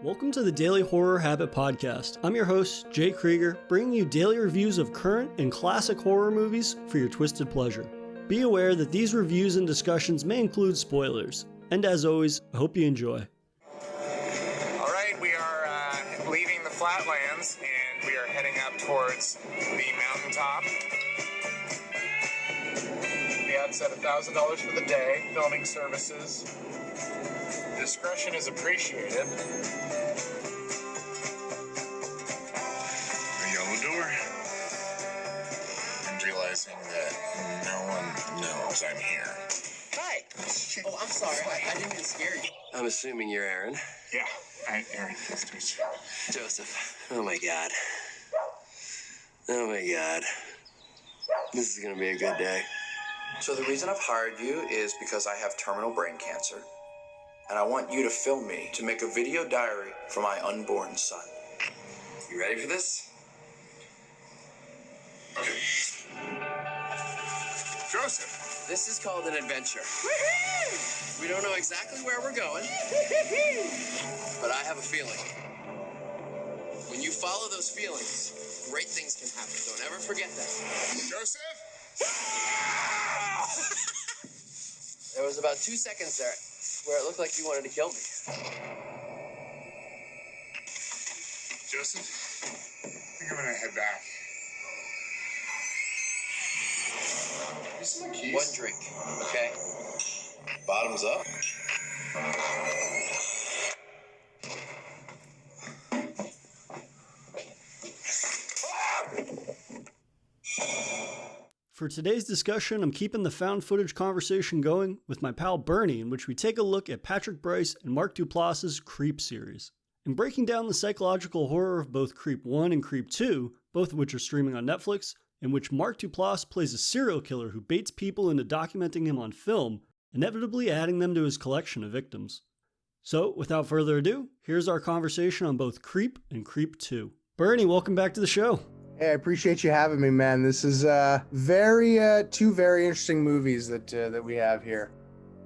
Welcome to the Daily Horror Habit Podcast. I'm your host, Jay Krieger, bringing you daily reviews of current and classic horror movies for your twisted pleasure. Be aware that these reviews and discussions may include spoilers. And as always, I hope you enjoy. All right, we are leaving the flatlands and we are heading up towards the mountaintop. The ad said $1,000 for the day, filming services. Discretion is appreciated. The yellow door. And realizing that no one knows I'm here. Hi. Oh, I'm sorry. I didn't mean to scare you. I'm assuming you're Aaron. Yeah, Aaron, nice to meet you. Joseph. Oh my god. Oh my god. This is gonna be a good day. So the reason I've hired you is because I have terminal brain cancer. And I want you to film me to make a video diary for my unborn son. You ready for this? Okay. Joseph. This is called an adventure. We don't know exactly where we're going, but I have a feeling. When you follow those feelings, great things can happen. Don't ever forget that. Joseph? There was about 2 seconds there where it looked like you wanted to kill me. Joseph? I think I'm gonna head back. Here's my keys. One drink, okay? Bottoms up. For today's discussion, I'm keeping the found footage conversation going with my pal Bernie, in which we take a look at Patrick Brice and Mark Duplass's Creep series. In breaking down the psychological horror of both Creep 1 and Creep 2, both of which are streaming on Netflix, in which Mark Duplass plays a serial killer who baits people into documenting him on film, inevitably adding them to his collection of victims. So, without further ado, here's our conversation on both Creep and Creep 2. Bernie, welcome back to the show. Hey, I appreciate you having me, man. This is two very interesting movies that we have here.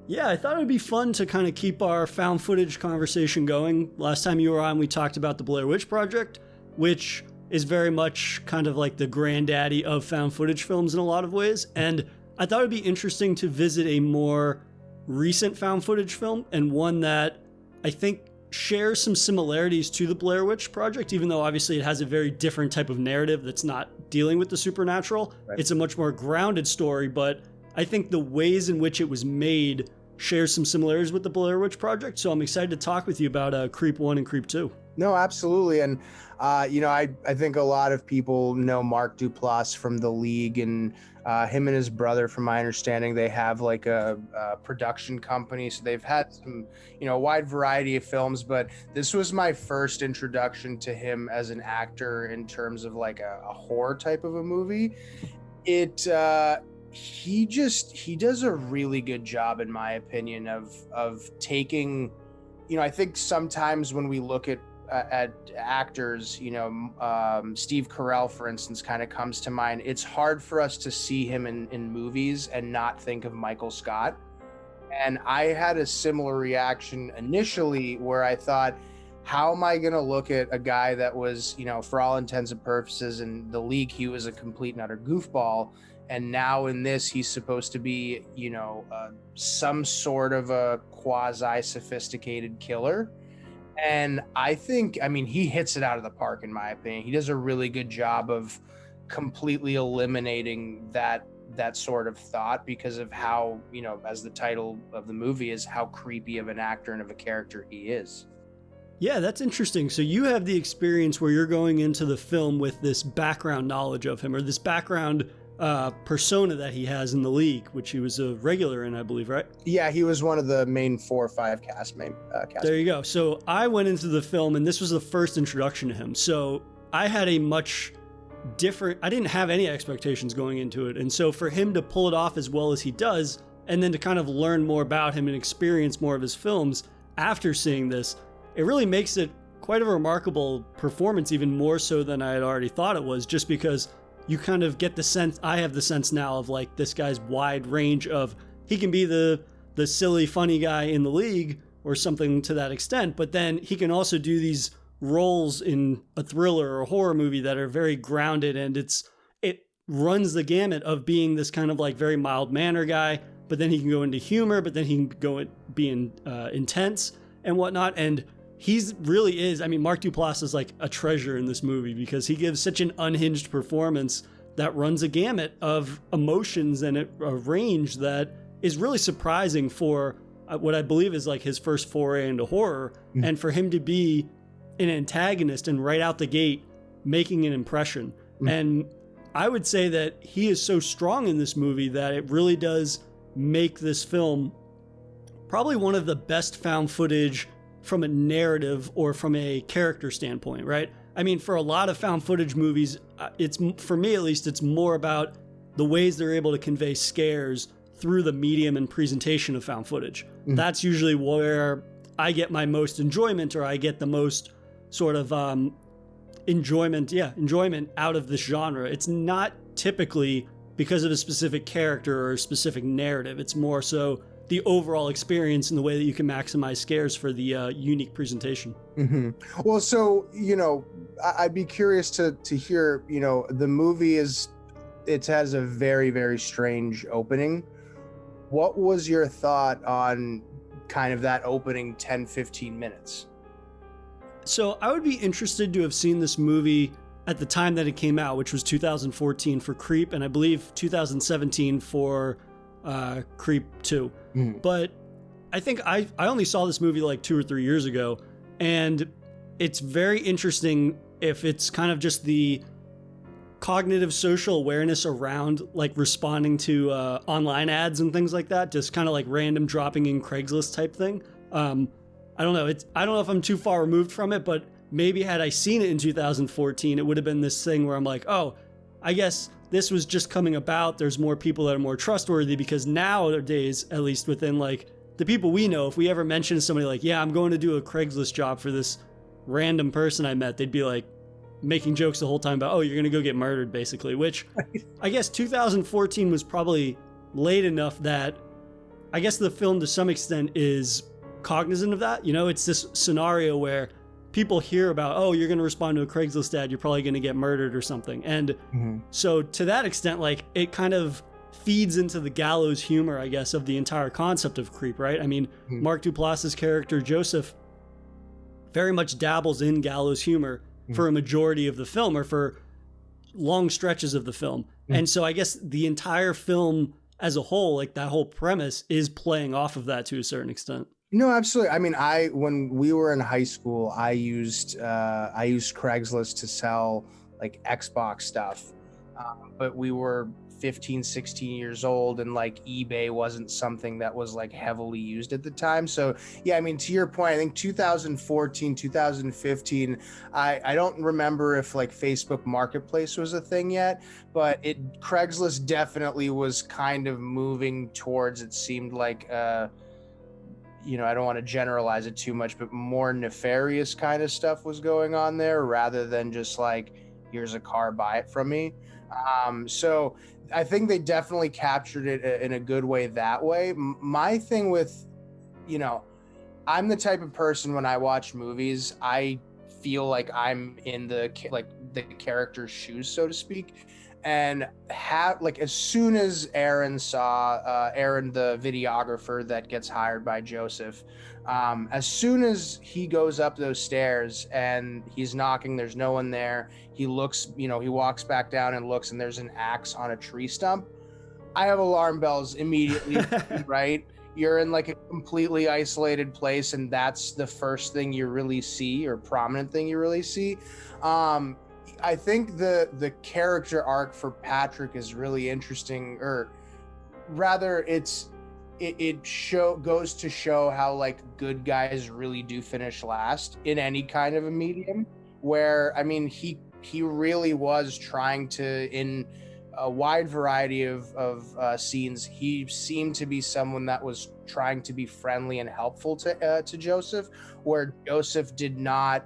Yeah, I thought it would be fun to kind of keep our found footage conversation going. Last time you were on, we talked about the Blair Witch Project, which is very much kind of like the granddaddy of found footage films in a lot of ways. And I thought it'd be interesting to visit a more recent found footage film, and one that I think shares some similarities to the Blair Witch Project, even though obviously it has a very different type of narrative that's not dealing with the supernatural. Right. It's a much more grounded story, but I think the ways in which it was made shares some similarities with the Blair Witch Project. So I'm excited to talk with you about Creep 1 and Creep 2. No, absolutely. And, I think a lot of people know Mark Duplass from The League, and him and his brother, from my understanding, they have like a production company. So they've had some, a wide variety of films, but this was my first introduction to him as an actor in terms of like a horror type of a movie. He does a really good job, in my opinion, of taking, I think sometimes when we look at actors, Steve Carell, for instance, kind of comes to mind. It's hard for us to see him in movies and not think of Michael Scott. And I had a similar reaction initially where I thought, how am I going to look at a guy that was, for all intents and purposes in The League, he was a complete and utter goofball. And now in this, he's supposed to be, some sort of a quasi-sophisticated killer. And I think, he hits it out of the park, in my opinion. He does a really good job of completely eliminating that sort of thought because of how, as the title of the movie is, how creepy of an actor and of a character he is. Yeah, that's interesting. So you have the experience where you're going into the film with this background knowledge of him, or this background persona that he has in The League, which he was a regular in, I believe, right? Yeah, he was one of the main 4 or 5 cast. There you go. So I went into the film, and this was the first introduction to him. So I had a much different, I didn't have any expectations going into it. And so for him to pull it off as well as he does, and then to kind of learn more about him and experience more of his films after seeing this, it really makes it quite a remarkable performance, even more so than I had already thought it was, just because you kind of get the sense, I have the sense now of like this guy's wide range of, he can be the silly, funny guy in The League, or something to that extent. But then he can also do these roles in a thriller or a horror movie that are very grounded, and it runs the gamut of being this kind of like very mild manner guy, but then he can go into humor, but then he can go and be intense and whatnot. And he's really is, I mean, Mark Duplass is like a treasure in this movie because he gives such an unhinged performance that runs a gamut of emotions and a range that is really surprising for what I believe is like his first foray into horror. And for him to be an antagonist and right out the gate making an impression. And I would say that he is so strong in this movie that it really does make this film probably one of the best found footage from a narrative or from a character standpoint, right? I mean, for a lot of found footage movies, it's, for me at least, it's more about the ways they're able to convey scares through the medium and presentation of found footage. That's usually where I get my most enjoyment, or I get the most sort of enjoyment out of this genre. It's not typically because of a specific character or a specific narrative. It's more so the overall experience and the way that you can maximize scares for the unique presentation. Well, so, you know, I'd be curious to hear, you know, the movie it has a very, very strange opening. What was your thought on kind of that opening 10, 15 minutes? So I would be interested to have seen this movie at the time that it came out, which was 2014 for Creep, and I believe 2017 for Creep 2. But I think I only saw this movie like 2 or 3 years ago, and it's very interesting if it's kind of just the cognitive social awareness around like responding to online ads and things like that, just kind of like random dropping in Craigslist type thing. I don't know. I don't know if I'm too far removed from it, but maybe had I seen it in 2014, it would have been this thing where I'm like, oh, I guess this was just coming about. There's more people that are more trustworthy, because nowadays, at least within like the people we know, if we ever mention to somebody like, yeah, I'm going to do a Craigslist job for this random person I met, they'd be like making jokes the whole time about, oh, you're going to go get murdered, basically, which I guess 2014 was probably late enough that I guess the film to some extent is cognizant of that. You know, it's this scenario where people hear about, oh, you're going to respond to a Craigslist ad, you're probably going to get murdered or something. And so to that extent, like, it kind of feeds into the gallows humor, I guess, of the entire concept of Creep, right? I mean, Mark Duplass's character, Joseph, very much dabbles in gallows humor for a majority of the film, or for long stretches of the film. And so I guess the entire film as a whole, like that whole premise, is playing off of that to a certain extent. No, absolutely. I mean, when we were in high school, I used Craigslist to sell like Xbox stuff, but we were 15, 16 years old, and like eBay wasn't something that was like heavily used at the time. So yeah, I mean, to your point, I think 2014, 2015, I don't remember if like Facebook Marketplace was a thing yet, but Craigslist definitely was kind of moving towards, it seemed like, you know, I don't want to generalize it too much, but more nefarious kind of stuff was going on there, rather than just like, here's a car, buy it from me. So I think they definitely captured it in a good way that way. My thing with, you know, I'm the type of person, when I watch movies, I feel like I'm in the character's shoes, so to speak. And as soon as Aaron saw Aaron, the videographer that gets hired by Joseph, as soon as he goes up those stairs and he's knocking, there's no one there. He looks, you know, he walks back down and looks, and there's an axe on a tree stump. I have alarm bells immediately, right? You're in like a completely isolated place, and that's the first thing you really see, or prominent thing you really see. I think the character arc for Patrick is really interesting, or rather it goes to show how like good guys really do finish last in any kind of a medium, where, I mean, he really was trying to, in a wide variety of scenes, he seemed to be someone that was trying to be friendly and helpful to Joseph, where Joseph did not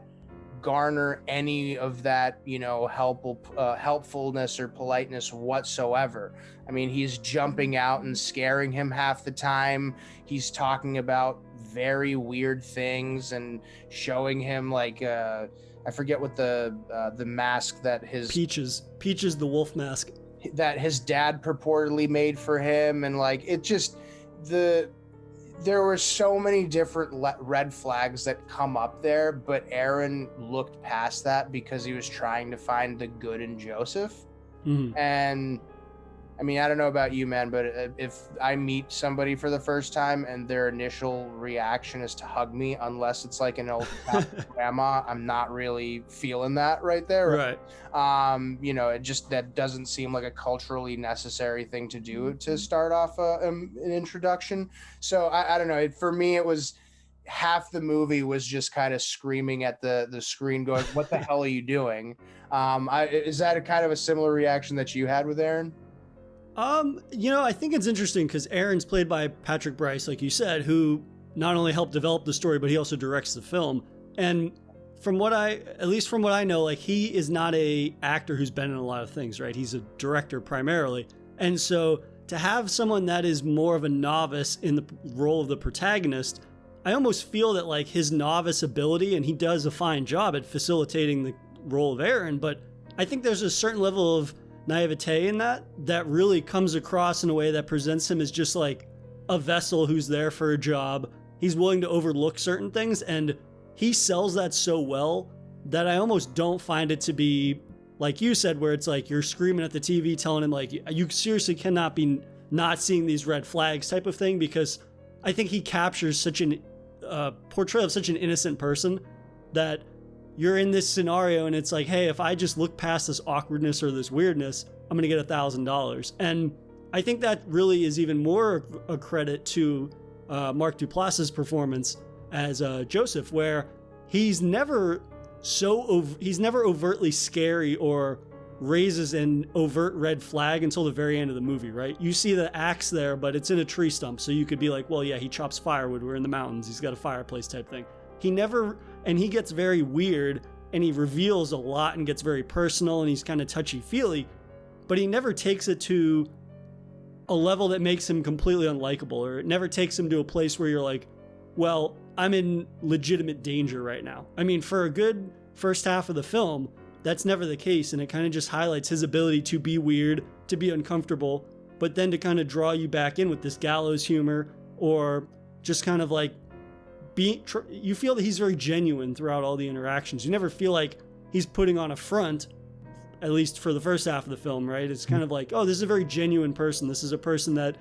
garner any of that, helpfulness or politeness whatsoever. I mean, he's jumping out and scaring him half the time. He's talking about very weird things and showing him like I forget what the mask that his Peaches the wolf mask that his dad purportedly made for him, and like it just there were so many different red flags that come up there, but Aaron looked past that because he was trying to find the good in Joseph. Mm-hmm. And I mean, I don't know about you, man, but if I meet somebody for the first time and their initial reaction is to hug me, unless it's like an old grandma, I'm not really feeling that right there. Right. It just, that doesn't seem like a culturally necessary thing to do to start off an introduction. So I don't know. For me, it was half the movie was just kind of screaming at the screen going, what the hell are you doing? Is that a kind of a similar reaction that you had with Aaron? I think it's interesting because Aaron's played by Patrick Brice, like you said, who not only helped develop the story, but he also directs the film. And from what I know, like he is not a actor who's been in a lot of things, right? He's a director primarily. And so to have someone that is more of a novice in the role of the protagonist, I almost feel that like his novice ability, and he does a fine job at facilitating the role of Aaron, but I think there's a certain level of naivete in that really comes across in a way that presents him as just like a vessel who's there for a job. He's willing to overlook certain things, and he sells that so well that I almost don't find it to be like you said, where it's like you're screaming at the TV telling him like you seriously cannot be not seeing these red flags type of thing, because I think he captures such an portrayal of such an innocent person that you're in this scenario and it's like, hey, if I just look past this awkwardness or this weirdness, I'm going to get $1,000. And I think that really is even more a credit to Mark Duplass's performance as Joseph, where he's never overtly scary or raises an overt red flag until the very end of the movie, right? You see the axe there, but it's in a tree stump. So you could be like, well, yeah, he chops firewood. We're in the mountains. He's got a fireplace type thing. And he gets very weird and he reveals a lot and gets very personal and he's kind of touchy-feely, but he never takes it to a level that makes him completely unlikable, or it never takes him to a place where you're like, well, I'm in legitimate danger right now. I mean, for a good first half of the film, that's never the case, and it kind of just highlights his ability to be weird, to be uncomfortable, but then to kind of draw you back in with this gallows humor, or just kind of like you feel that he's very genuine throughout all the interactions. You never feel like he's putting on a front, at least for the first half of the film, right? It's kind of like, oh, this is a very genuine person. This is a person that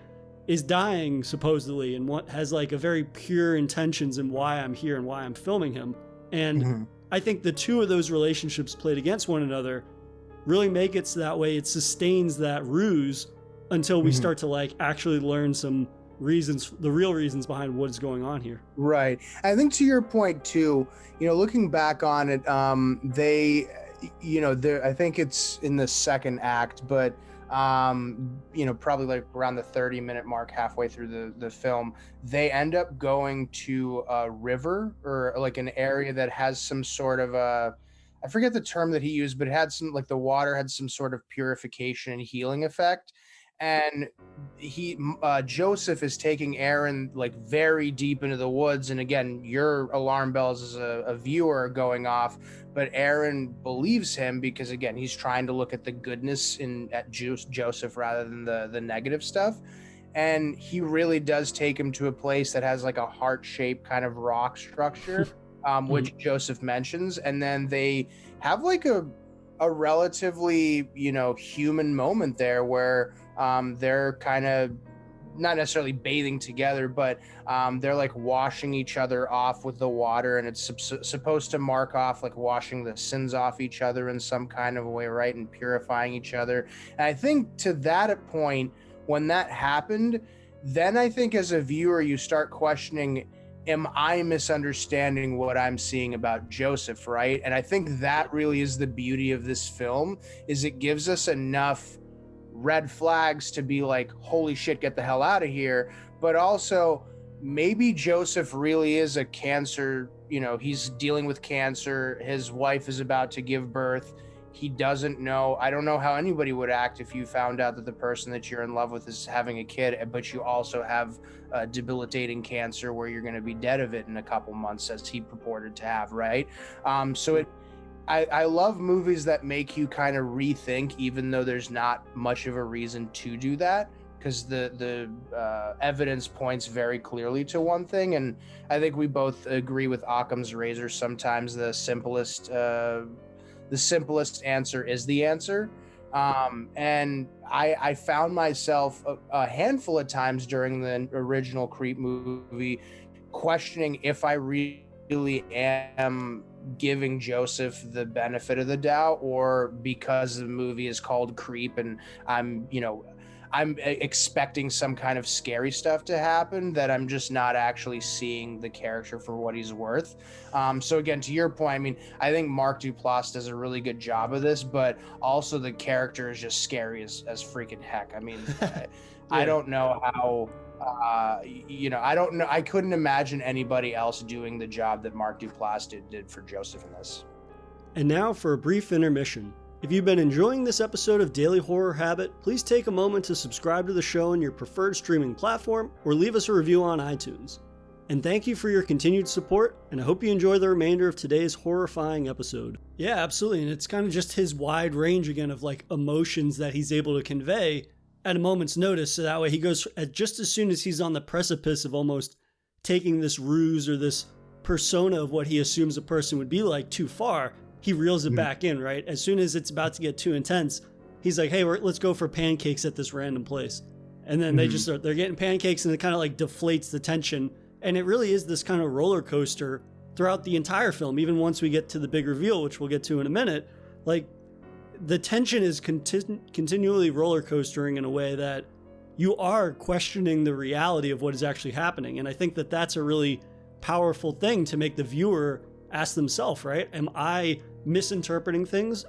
is dying supposedly and has like a very pure intentions in why I'm here and why I'm filming him. And I think the two of those relationships played against one another really make it so that way it sustains that ruse until we start to like actually learn some reasons, the real reasons behind what is going on here. Right. I think to your point too, looking back on it, I think it's in the second act, but probably like around the 30-minute mark, halfway through the film, they end up going to a river or like an area that has some sort of I forget the term that he used, but it had some, like the water had some sort of purification and healing effect. And Joseph is taking Aaron like very deep into the woods. And again, your alarm bells as a viewer are going off, but Aaron believes him because again, he's trying to look at the goodness at Joseph rather than the negative stuff. And he really does take him to a place that has like a heart-shaped kind of rock structure, which Joseph mentions. And then they have like a relatively, human moment there where they're kind of not necessarily bathing together, but they're like washing each other off with the water, and it's supposed to mark off like washing the sins off each other in some kind of a way, right? And purifying each other. And I think to that point, when that happened, then I think as a viewer, you start questioning, am I misunderstanding what I'm seeing about Joseph, right? And I think that really is the beauty of this film, is it gives us enough red flags to be like, holy shit, get the hell out of here. But also maybe Joseph really is a cancer, he's dealing with cancer. His wife is about to give birth. He doesn't know. I don't know how anybody would act if you found out that the person that you're in love with is having a kid, but you also have debilitating cancer where you're going to be dead of it in a couple months, as he purported to have, right? I love movies that make you kind of rethink, even though there's not much of a reason to do that, because the evidence points very clearly to one thing. And I think we both agree with Occam's razor. Sometimes the simplest answer is the answer. And I found myself a handful of times during the original Creep movie questioning if I really am giving Joseph the benefit of the doubt, or because the movie is called Creep and I'm expecting some kind of scary stuff to happen, that I'm just not actually seeing the character for what he's worth. So again, to your point, I mean, I think Mark Duplass does a really good job of this, but also the character is just scary as freaking heck. I mean, yeah. I don't know how, I don't know. I couldn't imagine anybody else doing the job that Mark Duplass did for Joseph in this. And now for a brief intermission. If you've been enjoying this episode of Daily Horror Habit, please take a moment to subscribe to the show on your preferred streaming platform or leave us a review on iTunes. And thank you for your continued support, and I hope you enjoy the remainder of today's horrifying episode. Yeah, absolutely, and it's kind of just his wide range again of like emotions that he's able to convey at a moment's notice, so that way he goes just as soon as he's on the precipice of almost taking this ruse or this persona of what he assumes a person would be like too far, he reels it back in, right? As soon as it's about to get too intense, he's like, hey, let's go for pancakes at this random place. And then they're getting pancakes, and it kind of like deflates the tension. And it really is this kind of roller coaster throughout the entire film. Even once we get to the big reveal, which we'll get to in a minute, like the tension is continually roller coastering in a way that you are questioning the reality of what is actually happening. And I think that that's a really powerful thing to make the viewer ask themselves, right? Am I misinterpreting things?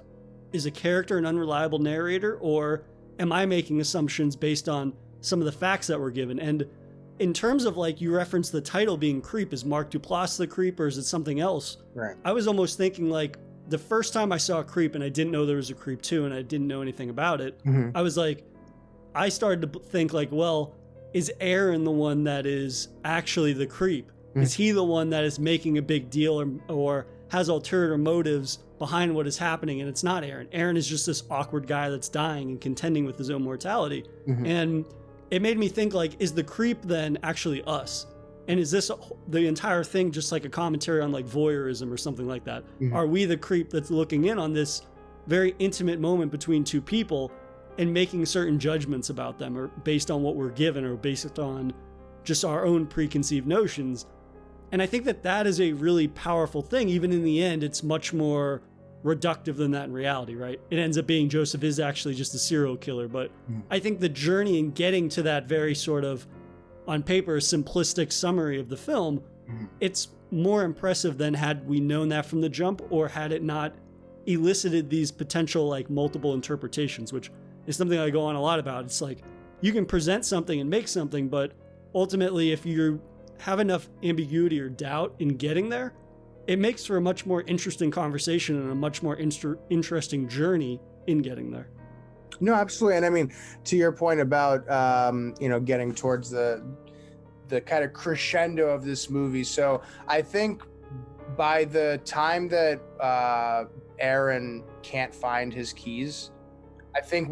Is a character an unreliable narrator, or am I making assumptions based on some of the facts that were given? And in terms of like, you referenced the title being Creep, is Mark Duplass the creep, or is it something else? Right. I was almost thinking like the first time I saw Creep and I didn't know there was a Creep 2 and I didn't know anything about it, I was like, I started to think like, well, is Aaron the one that is actually the creep? Is he the one that is making a big deal or has ulterior motives behind what is happening? And it's not Aaron. Aaron is just this awkward guy that's dying and contending with his own mortality. And it made me think like, is the creep then actually us? And is this the entire thing just like a commentary on like voyeurism or something like that? Are we the creep that's looking in on this very intimate moment between two people and making certain judgments about them, or based on what we're given, or based on just our own preconceived notions? And I think that that is a really powerful thing. Even in the end, it's much more reductive than that in reality, right? It ends up being Joseph is actually just a serial killer. But I think the journey in getting to that very sort of, on paper, simplistic summary of the film, it's more impressive than had we known that from the jump, or had it not elicited these potential like multiple interpretations, which is something I go on a lot about. It's like, you can present something and make something, but ultimately if you have enough ambiguity or doubt in getting there, it makes for a much more interesting conversation and a much more interesting journey in getting there. No, absolutely. And I mean, to your point about, getting towards the kind of crescendo of this movie. So I think by the time that Aaron can't find his keys, I think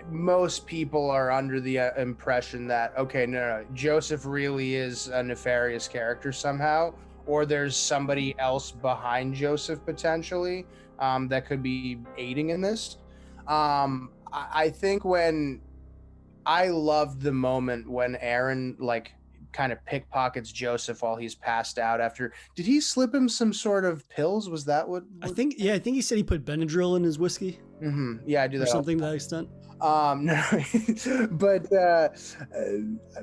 most people are under the impression that, okay, no, Joseph really is a nefarious character somehow, or there's somebody else behind Joseph potentially that could be aiding in this. I think I loved the moment when Aaron like kind of pickpockets Joseph while he's passed out after. Did he slip him some sort of pills? Was that what? I think he said he put Benadryl in his whiskey. Yeah, I do that. Or something to that extent. No, but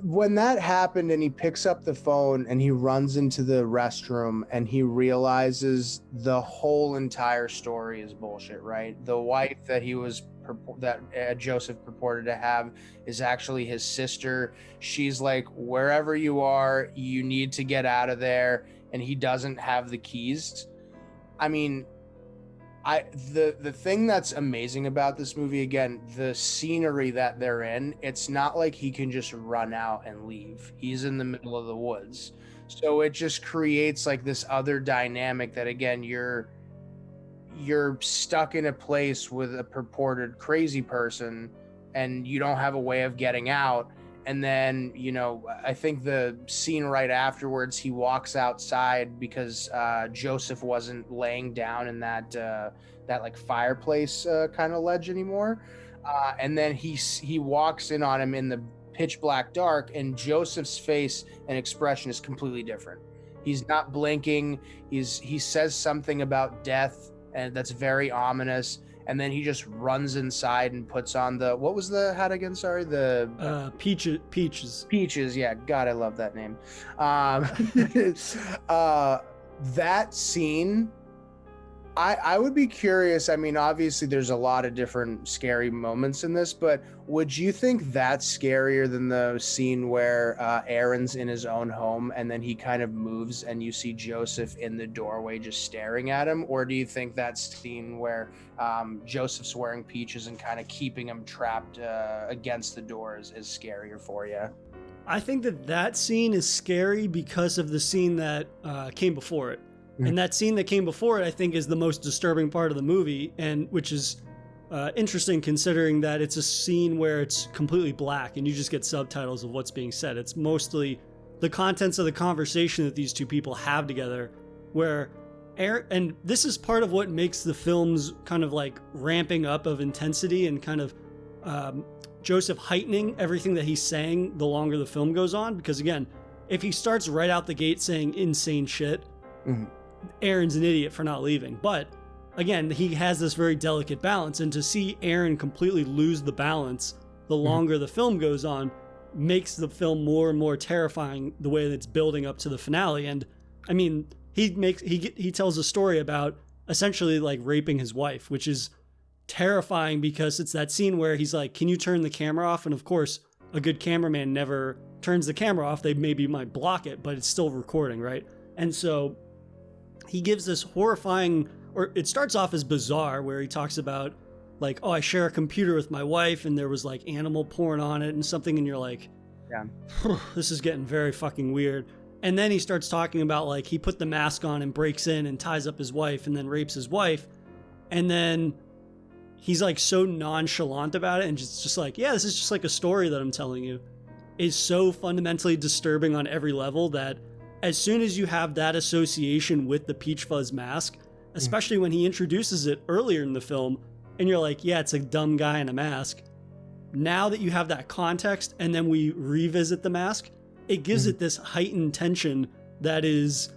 when that happened and he picks up the phone and he runs into the restroom and he realizes the whole entire story is bullshit, right? The wife that he was Joseph purported to have is actually his sister. She's like, wherever you are, you need to get out of there, and he doesn't have the keys. I mean, the thing that's amazing about this movie, again, the scenery that they're in, it's not like he can just run out and leave. He's in the middle of the woods. So it just creates like this other dynamic that, again, you're stuck in a place with a purported crazy person and you don't have a way of getting out. And then, you know, I think the scene right afterwards, he walks outside because Joseph wasn't laying down in that like fireplace kind of ledge anymore. And then he walks in on him in the pitch black dark, and Joseph's face and expression is completely different. He's not blinking. He says something about death, and that's very ominous. And then he just runs inside and puts on what was the hat again? Sorry, the Peaches. Yeah, God, I love that name. That scene, I would be curious. I mean, obviously, there's a lot of different scary moments in this, but would you think that's scarier than the scene where Aaron's in his own home and then he kind of moves and you see Joseph in the doorway just staring at him? Or do you think that scene where Joseph's wearing Peaches and kind of keeping him trapped against the doors is scarier for you? I think that scene is scary because of the scene that came before it. And that scene that came before it, I think, is the most disturbing part of the movie, and which is interesting considering that it's a scene where it's completely black and you just get subtitles of what's being said. It's mostly the contents of the conversation that these two people have together, where Aaron, and this is part of what makes the film's kind of like ramping up of intensity and kind of Joseph heightening everything that he's saying the longer the film goes on. Because again, if he starts right out the gate saying insane shit, Aaron's an idiot for not leaving. But again, he has this very delicate balance, and to see Aaron completely lose the balance the longer the film goes on makes the film more and more terrifying the way that it's building up to the finale. And I mean, he tells a story about essentially like raping his wife, which is terrifying because it's that scene where he's like, can you turn the camera off? And of course, a good cameraman never turns the camera off. They maybe might block it, but it's still recording, right? And so he gives this horrifying, or it starts off as bizarre, where he talks about like, oh, I share a computer with my wife and there was like animal porn on it and something, and you're like, yeah, this is getting very fucking weird. And then he starts talking about like he put the mask on and breaks in and ties up his wife and then rapes his wife. And then he's like so nonchalant about it and just like, yeah, this is just like a story that I'm telling you, is so fundamentally disturbing on every level that as soon as you have that association with the Peach Fuzz mask, especially when he introduces it earlier in the film, and you're like, yeah, it's a dumb guy in a mask. Now that you have that context and then we revisit the mask, it gives it this heightened tension that is,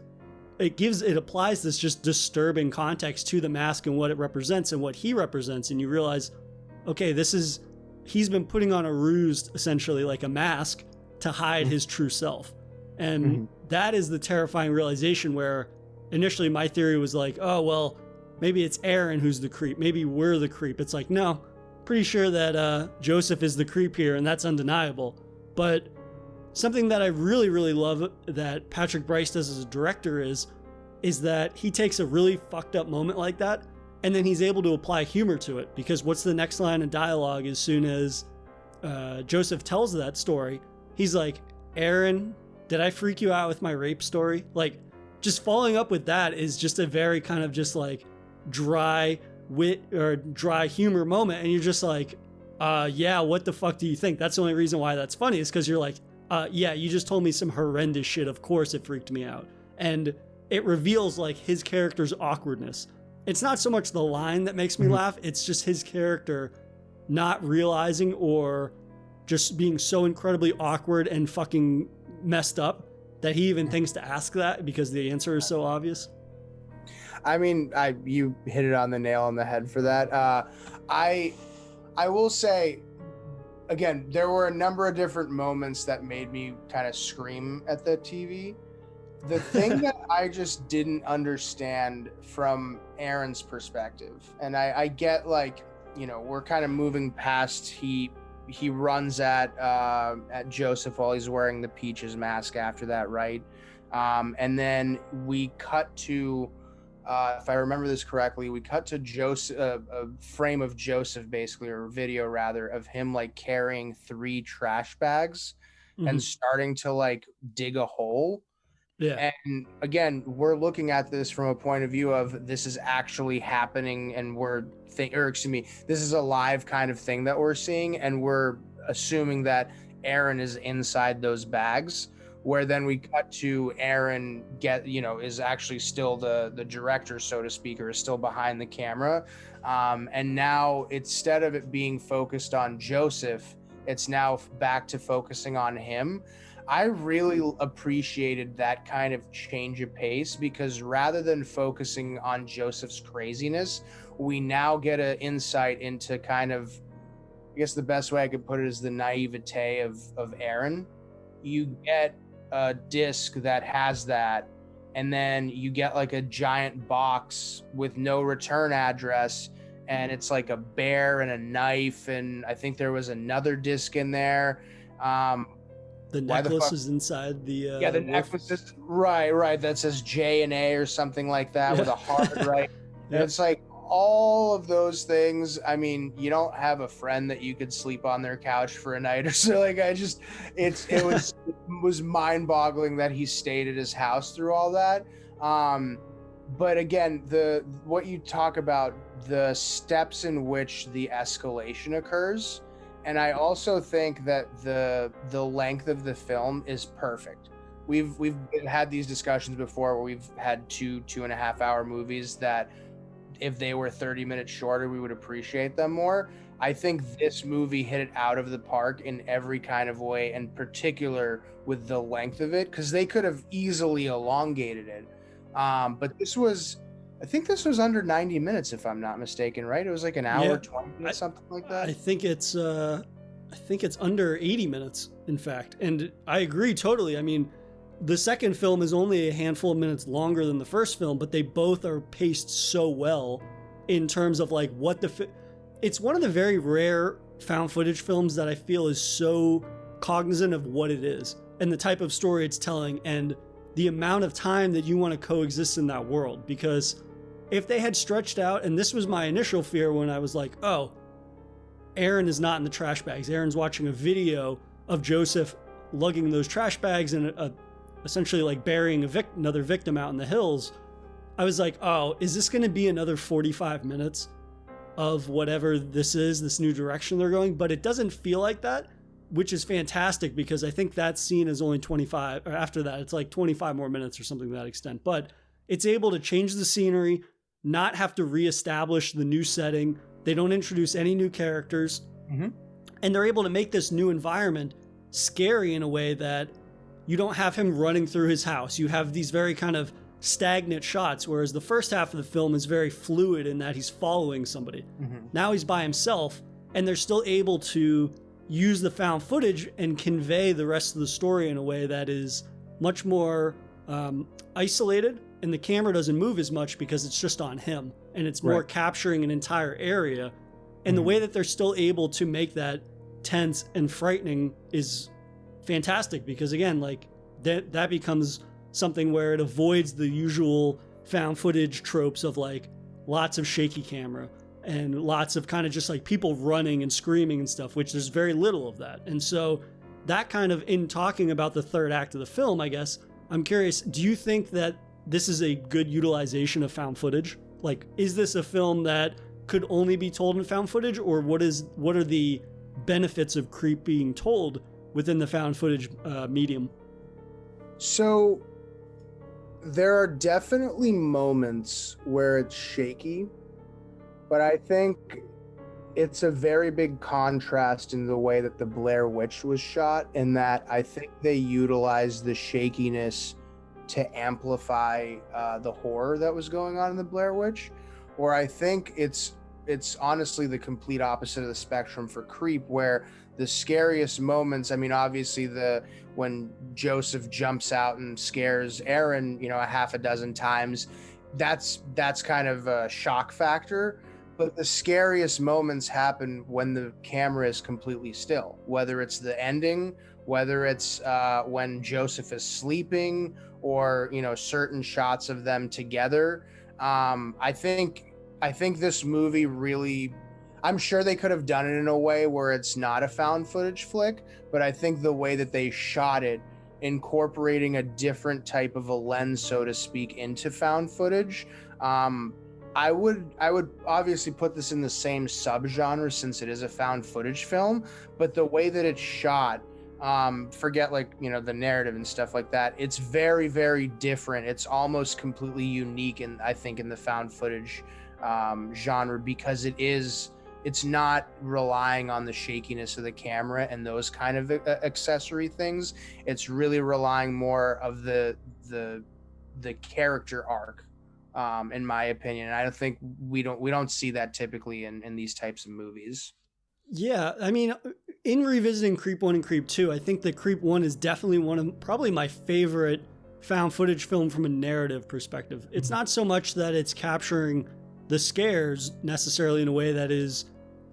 it applies this just disturbing context to the mask and what it represents and what he represents. And you realize, okay, he's been putting on a ruse, essentially like a mask, to hide his true self. And that is the terrifying realization, where initially my theory was like, oh, well, maybe it's Aaron who's the creep. Maybe we're the creep. It's like, no, pretty sure that Joseph is the creep here, and that's undeniable. But something that I really, really love that Patrick Brice does as a director is that he takes a really fucked up moment like that, and then he's able to apply humor to it. Because what's the next line of dialogue as soon as Joseph tells that story? He's like, Aaron, did I freak you out with my rape story? Like, just following up with that is just a very kind of just like dry wit or dry humor moment. And you're just like, yeah, what the fuck do you think? That's the only reason why that's funny, is because you're like, yeah, you just told me some horrendous shit. Of course it freaked me out. And it reveals like his character's awkwardness. It's not so much the line that makes me laugh. It's just his character not realizing, or just being so incredibly awkward and fucking messed up that he even thinks to ask that because the answer is so obvious. I mean, you hit it on the nail on the head for that. I will say, again, there were a number of different moments that made me kind of scream at the TV. The thing that I just didn't understand from Aaron's perspective, and I get like we're kind of moving past. He runs at Joseph while he's wearing the Peaches mask after that, right? And then we cut to, if I remember this correctly, we cut to Joseph, a frame of Joseph, basically, or a video rather, of him like carrying 3 trash bags and starting to like dig a hole. Yeah. And again, we're looking at this from a point of view of this is actually happening, and this is a live kind of thing that we're seeing, and we're assuming that Aaron is inside those bags. Where then we cut to Aaron is actually still the director, so to speak, or is still behind the camera. And now instead of it being focused on Joseph, it's now back to focusing on him. I really appreciated that kind of change of pace, because rather than focusing on Joseph's craziness, we now get an insight into kind of, I guess the best way I could put it is the naivete of Aaron. You get a disc that has that, and then you get like a giant box with no return address, and it's like a bear and a knife, and I think there was another disc in there. The necklace is inside the the necklace is right that says J and A or something like that, with a heart, right? And it's like all of those things. I mean, you don't have a friend that you could sleep on their couch for a night or so. Like, it was mind-boggling that he stayed at his house through all that. But again, what you talk about, the steps in which the escalation occurs, and I also think that the length of the film is perfect. We've had these discussions before where we've had 2.5 hour movies that, if they were 30 minutes shorter, we would appreciate them more. I think this movie hit it out of the park in every kind of way, in particular with the length of it, because they could have easily elongated it. But I think this was under 90 minutes, if I'm not mistaken, right? It was like an hour, 20 minutes, something like that. I think it's under 80 minutes, in fact. And I agree totally. I mean, the second film is only a handful of minutes longer than the first film, but they both are paced so well in terms of like it's one of the very rare found footage films that I feel is so cognizant of what it is and the type of story it's telling and the amount of time that you want to coexist in that world. Because if they had stretched out, and this was my initial fear when I was like, oh, Aaron is not in the trash bags. Aaron's watching a video of Joseph lugging those trash bags and essentially like burying another victim out in the hills. I was like, oh, is this going to be another 45 minutes of whatever this is, this new direction they're going? But it doesn't feel like that, which is fantastic, because I think that scene is only 25, or after that, it's like 25 more minutes or something to that extent. But it's able to change the scenery, not have to reestablish the new setting. They don't introduce any new characters. And they're able to make this new environment scary in a way that you don't have him running through his house. You have these very kind of stagnant shots, whereas the first half of the film is very fluid in that he's following somebody. Now he's by himself, and they're still able to use the found footage and convey the rest of the story in a way that is much more isolated, and the camera doesn't move as much because it's just on him, and it's more capturing an entire area. And the way that they're still able to make that tense and frightening is fantastic, because again, like that becomes something where it avoids the usual found footage tropes of like lots of shaky camera and lots of kind of just like people running and screaming and stuff, which there's very little of that. And so that kind of, in talking about the third act of the film, I guess I'm curious, do you think that this is a good utilization of found footage? Like, is this a film that could only be told in found footage, or what are the benefits of Creep being told within the found footage medium? So there are definitely moments where it's shaky, but I think it's a very big contrast in the way that the Blair Witch was shot, in that I think they utilized the shakiness to amplify the horror that was going on in the Blair Witch, where I think it's honestly the complete opposite of the spectrum for Creep, where the scariest moments, I mean, obviously when Joseph jumps out and scares Aaron, a half a dozen times, that's kind of a shock factor. But the scariest moments happen when the camera is completely still, whether it's the ending, whether it's when Joseph is sleeping, or certain shots of them together. I think this movie really, I'm sure they could have done it in a way where it's not a found footage flick, but I think the way that they shot it, incorporating a different type of a lens, so to speak, into found footage, I would obviously put this in the same subgenre since it is a found footage film, but the way that it's shot, forget the narrative and stuff like that, it's very, very different. It's almost completely unique, and I think in the found footage genre, because it's not relying on the shakiness of the camera and those kind of accessory things. It's really relying more of the character arc, in my opinion. And I don't think we don't see that typically in these types of movies. Yeah, I mean, in revisiting Creep 1 and Creep 2, I think that Creep 1 is definitely one of probably my favorite found footage film from a narrative perspective. It's not so much that it's capturing the scares necessarily in a way that is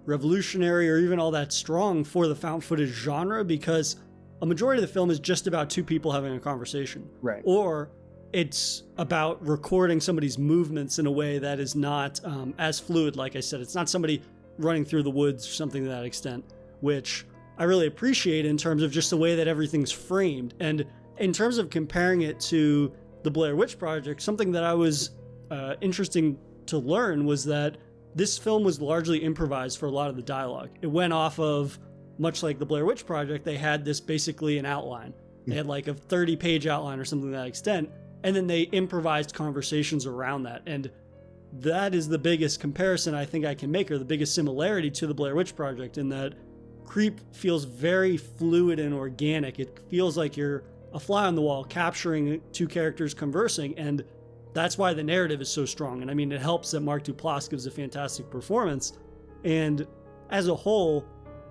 revolutionary or even all that strong for the found footage genre, because a majority of the film is just about two people having a conversation. Right. Or it's about recording somebody's movements in a way that is not as fluid. Like I said, it's not somebody running through the woods or something to that extent, which I really appreciate in terms of just the way that everything's framed. And in terms of comparing it to the Blair Witch Project, something that I was interesting to learn was that this film was largely improvised for a lot of the dialogue. It went off of, much like the Blair Witch Project, they had this basically an outline. They had like a 30-page outline or something to that extent, and then they improvised conversations around that. And that is the biggest comparison I think I can make, or the biggest similarity to the Blair Witch Project, in that Creep feels very fluid and organic. It feels like you're a fly on the wall capturing two characters conversing, and that's why the narrative is so strong. And I mean, it helps that Mark Duplass gives a fantastic performance, and as a whole,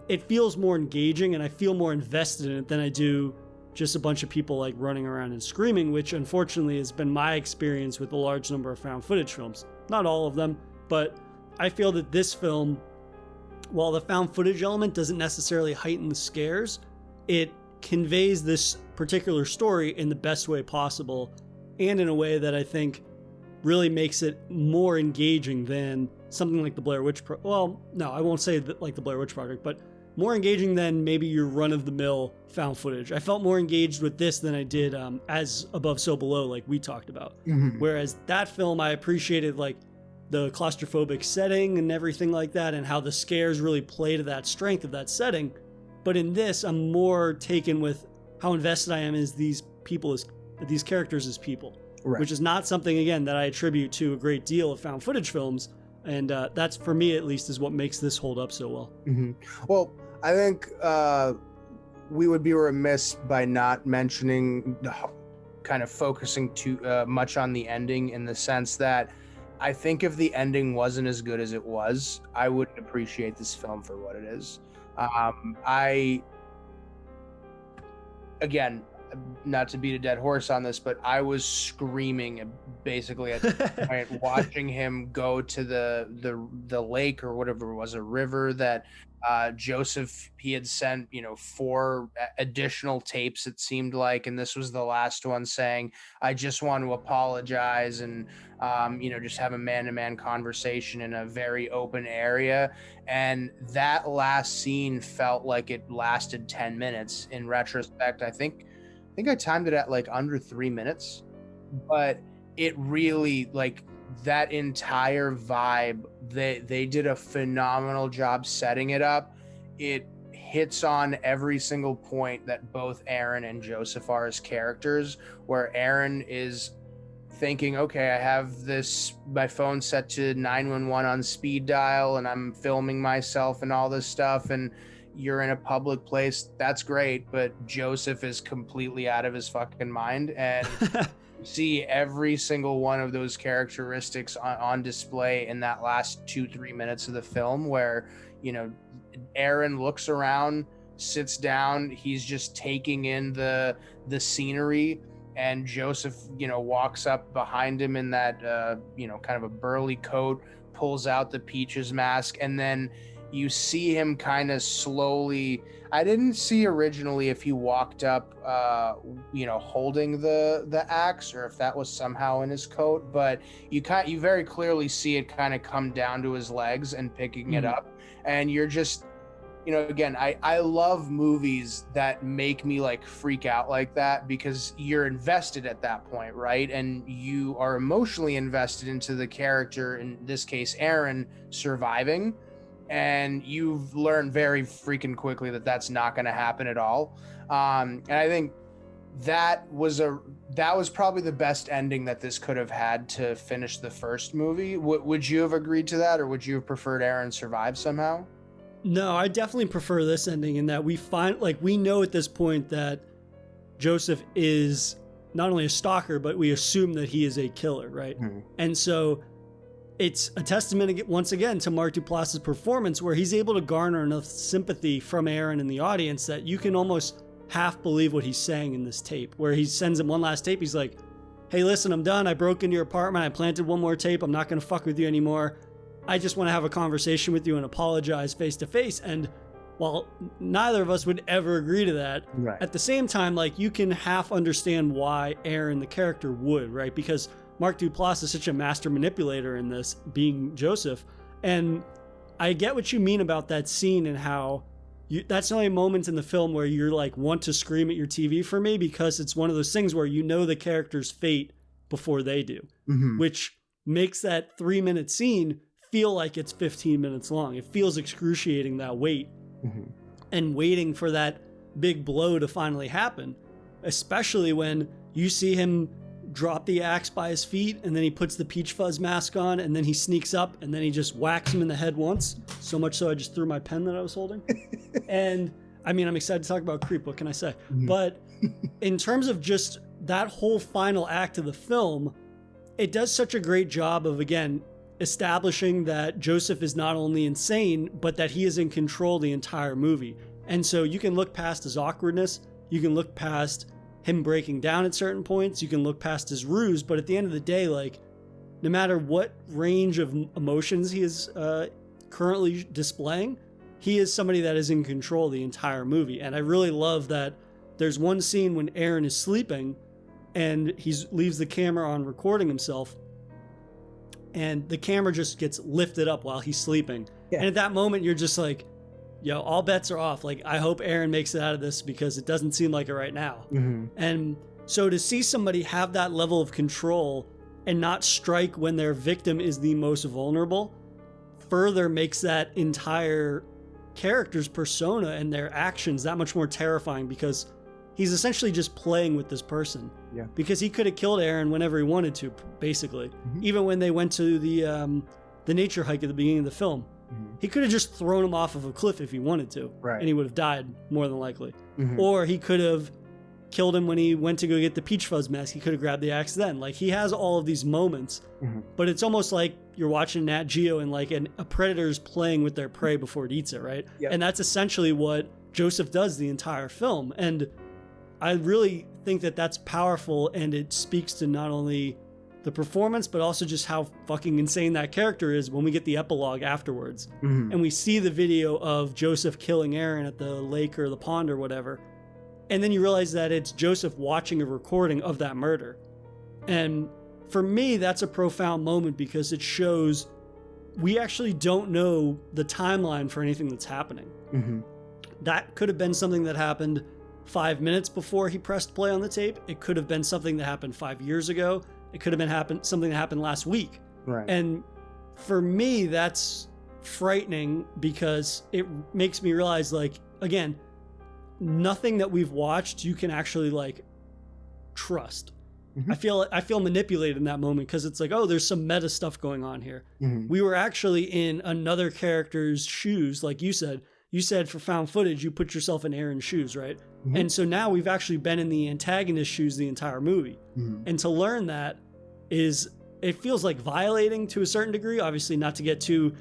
it feels more engaging, and I feel more invested in it than I do just a bunch of people like running around and screaming, which unfortunately has been my experience with a large number of found footage films. Not all of them, but I feel that this film, while the found footage element doesn't necessarily heighten the scares, it conveys this particular story in the best way possible, and in a way that I think really makes it more engaging than something like the Blair Witch well, no, I won't say that like the Blair Witch Project, but more engaging than maybe your run-of-the-mill found footage. I felt more engaged with this than I did As Above, So Below, like we talked about. Mm-hmm. Whereas that film, I appreciated like the claustrophobic setting and everything like that, and how the scares really play to that strength of that setting. But in this, I'm more taken with how invested I am as these characters as people, Right. which is not something, again, that I attribute to a great deal of found footage films. And that's, for me at least, is what makes this hold up so well. Mm-hmm. Well, I think we would be remiss by not mentioning kind of focusing too much on the ending, in the sense that I think if the ending wasn't as good as it was, I wouldn't appreciate this film for what it is. Again, not to beat a dead horse on this, but I was screaming basically at the point watching him go to the lake, or whatever it was, a river that Joseph, he had sent 4 additional tapes, it seemed like, and this was the last one, saying, I just want to apologize, and just have a man-to-man conversation in a very open area. And that last scene felt like it lasted 10 minutes. In retrospect, I think I timed it at like under 3 minutes, but it really, like, that entire vibe, they did a phenomenal job setting it up. It hits on every single point that both Aaron and Joseph are as characters, where Aaron is thinking, okay, I have my phone set to 911 on speed dial, and I'm filming myself and all this stuff, and you're in a public place, that's great, but Joseph is completely out of his fucking mind. And see every single one of those characteristics on display in that last 2-3 minutes of the film, where Aaron looks around, sits down, he's just taking in the scenery, and Joseph walks up behind him in that kind of a burly coat, pulls out the Peaches mask, and then you see him kind of slowly. I didn't see originally if he walked up, holding the axe, or if that was somehow in his coat. But you very clearly see it kind of come down to his legs and picking it up, and you're just, again, I love movies that make me like freak out like that, because you're invested at that point, right? And you are emotionally invested into the character, in this case, Aaron, surviving. And you've learned very freaking quickly that that's not going to happen at all. And I think that was probably the best ending that this could have had to finish the first movie. Would you have agreed to that, or would you have preferred Aaron survive somehow? No, I definitely prefer this ending, in that we know at this point that Joseph is not only a stalker, but we assume that he is a killer, right? Mm-hmm. And so it's a testament once again to Mark Duplass's performance, where he's able to garner enough sympathy from Aaron and the audience that you can almost half believe what he's saying in this tape, where he sends him one last tape. He's like, hey, listen, I'm done. I broke into your apartment. I planted one more tape. I'm not going to fuck with you anymore. I just want to have a conversation with you and apologize face to face. And while neither of us would ever agree to that, right, at the same time, like, you can half understand why Aaron, the character, would, right? Because Mark Duplass is such a master manipulator in this, being Joseph. And I get what you mean about that scene, and how that's the only moment in the film where you're like, want to scream at your TV for me, because it's one of those things where you know the character's fate before they do, which makes that 3-minute scene feel like it's 15 minutes long. It feels excruciating, that wait, and waiting for that big blow to finally happen, especially when you see him drop the axe by his feet, and then he puts the Peach Fuzz mask on, and then he sneaks up, and then he just whacks him in the head once, so much so I just threw my pen that I was holding. And I mean, I'm excited to talk about Creep, what can I say? But in terms of just that whole final act of the film, it does such a great job of, again, establishing that Joseph is not only insane, but that he is in control the entire movie. And so you can look past his awkwardness, you can look past him breaking down at certain points, you can look past his ruse, but at the end of the day, like, no matter what range of emotions he is currently displaying, he is somebody that is in control the entire movie. And I really love that there's one scene when Aaron is sleeping and he leaves the camera on recording himself, and the camera just gets lifted up while he's sleeping. Yeah. And at that moment, you're just like, yo, all bets are off. Like, I hope Aaron makes it out of this, because it doesn't seem like it right now. And so to see somebody have that level of control and not strike when their victim is the most vulnerable further makes that entire character's persona and their actions that much more terrifying, because he's essentially just playing with this person. Yeah. Because he could have killed Aaron whenever he wanted to, basically. Even when they went to the nature hike at the beginning of the film. He could have just thrown him off of a cliff if he wanted to, right, and he would have died more than likely. Or he could have killed him when he went to go get the Peach Fuzz mask. He could have grabbed the axe then. Like, he has all of these moments, but it's almost like you're watching Nat Geo and like a predator's playing with their prey before it eats it, right? Yep. And that's essentially what Joseph does the entire film. And I really think that that's powerful, and it speaks to not only the performance, but also just how fucking insane that character is when we get the epilogue afterwards. And we see the video of Joseph killing Aaron at the lake or the pond or whatever. And then you realize that it's Joseph watching a recording of that murder. And for me, that's a profound moment, because it shows we actually don't know the timeline for anything that's happening. That could have been something that happened 5 minutes before he pressed play on the tape. It could have been something that happened 5 years ago. It could have been something that happened last week. Right. And for me, that's frightening, because it makes me realize, like, again, nothing that we've watched you can actually like trust. I feel manipulated in that moment, because it's like, oh, there's some meta stuff going on here. We were actually in another character's shoes, like you said. You said for found footage, you put yourself in Aaron's shoes, right? And so now we've actually been in the antagonist's shoes the entire movie. And to learn that it feels like violating to a certain degree. Obviously, not to get too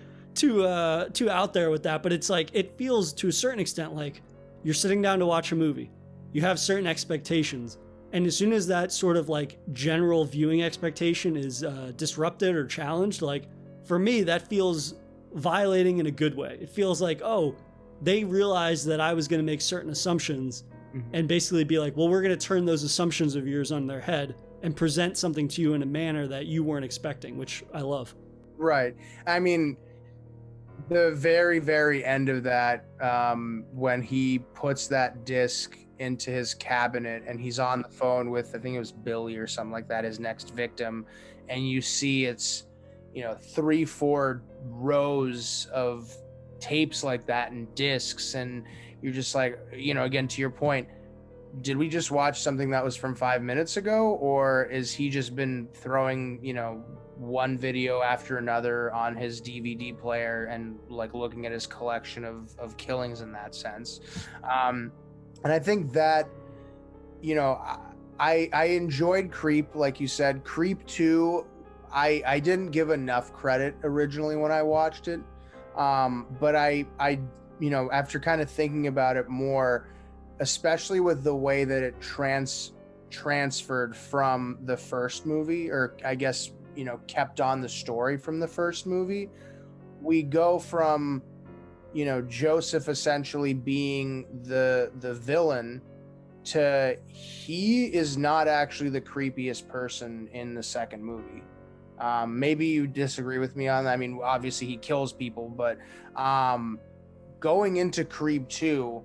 out there with that, but it's like, it feels to a certain extent like you're sitting down to watch a movie. You have certain expectations, and as soon as that sort of like general viewing expectation is disrupted or challenged, like, for me, that feels violating in a good way. It feels like, oh, they realized that I was going to make certain assumptions and basically be like, well, we're going to turn those assumptions of yours on their head and present something to you in a manner that you weren't expecting, which I love. Right. I mean, the very, very end of that, when he puts that disc into his cabinet and he's on the phone with, I think it was Billy or something like that, his next victim, and you see it's, 3-4 rows of tapes like that and discs, and you're just like, again, to your point, did we just watch something that was from 5 minutes ago, or is he just been throwing one video after another on his DVD player and like looking at his collection of killings in that sense? And I think that I enjoyed Creep, like you said. Creep 2, I didn't give enough credit originally when I watched it, but I after kind of thinking about it more, especially with the way that it transferred from the first movie, or I guess kept on the story from the first movie, we go from Joseph essentially being the villain to he is not actually the creepiest person in the second movie. Maybe you disagree with me on that. I mean, obviously he kills people, but going into Creep 2,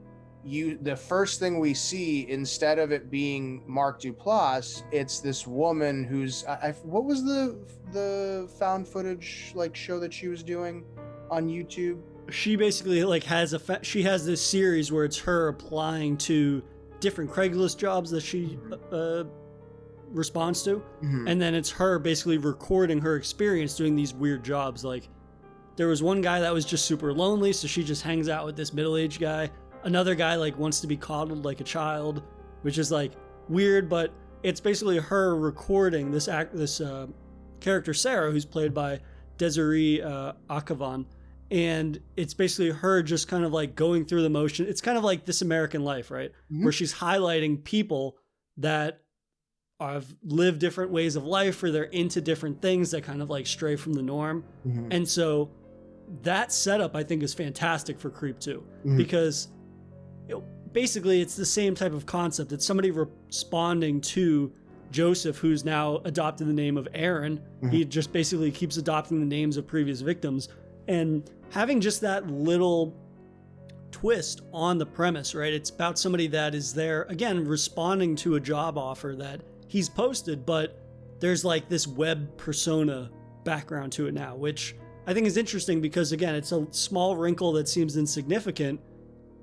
the first thing we see, instead of it being Mark Duplass, it's this woman who's what was the found footage like show that she was doing on YouTube? She basically like she has this series where it's her applying to different Craigslist jobs that she responds to, and then it's her basically recording her experience doing these weird jobs. Like there was one guy that was just super lonely, so she just hangs out with this middle-aged guy. Another guy like wants to be coddled like a child, which is like weird, but it's basically her recording this character Sarah, who's played by Desiree Akavan, and it's basically her just kind of like going through the motion. It's kind of like This American Life, right? Where she's highlighting people that have lived different ways of life, or they're into different things that kind of like stray from the norm. And so that setup I think is fantastic for Creep 2, because basically it's the same type of concept. It's somebody responding to Joseph, who's now adopted the name of Aaron. He just basically keeps adopting the names of previous victims, and having just that little twist on the premise, right? It's about somebody that is there, again, responding to a job offer that he's posted, but there's like this web persona background to it now, which I think is interesting because, again, it's a small wrinkle that seems insignificant,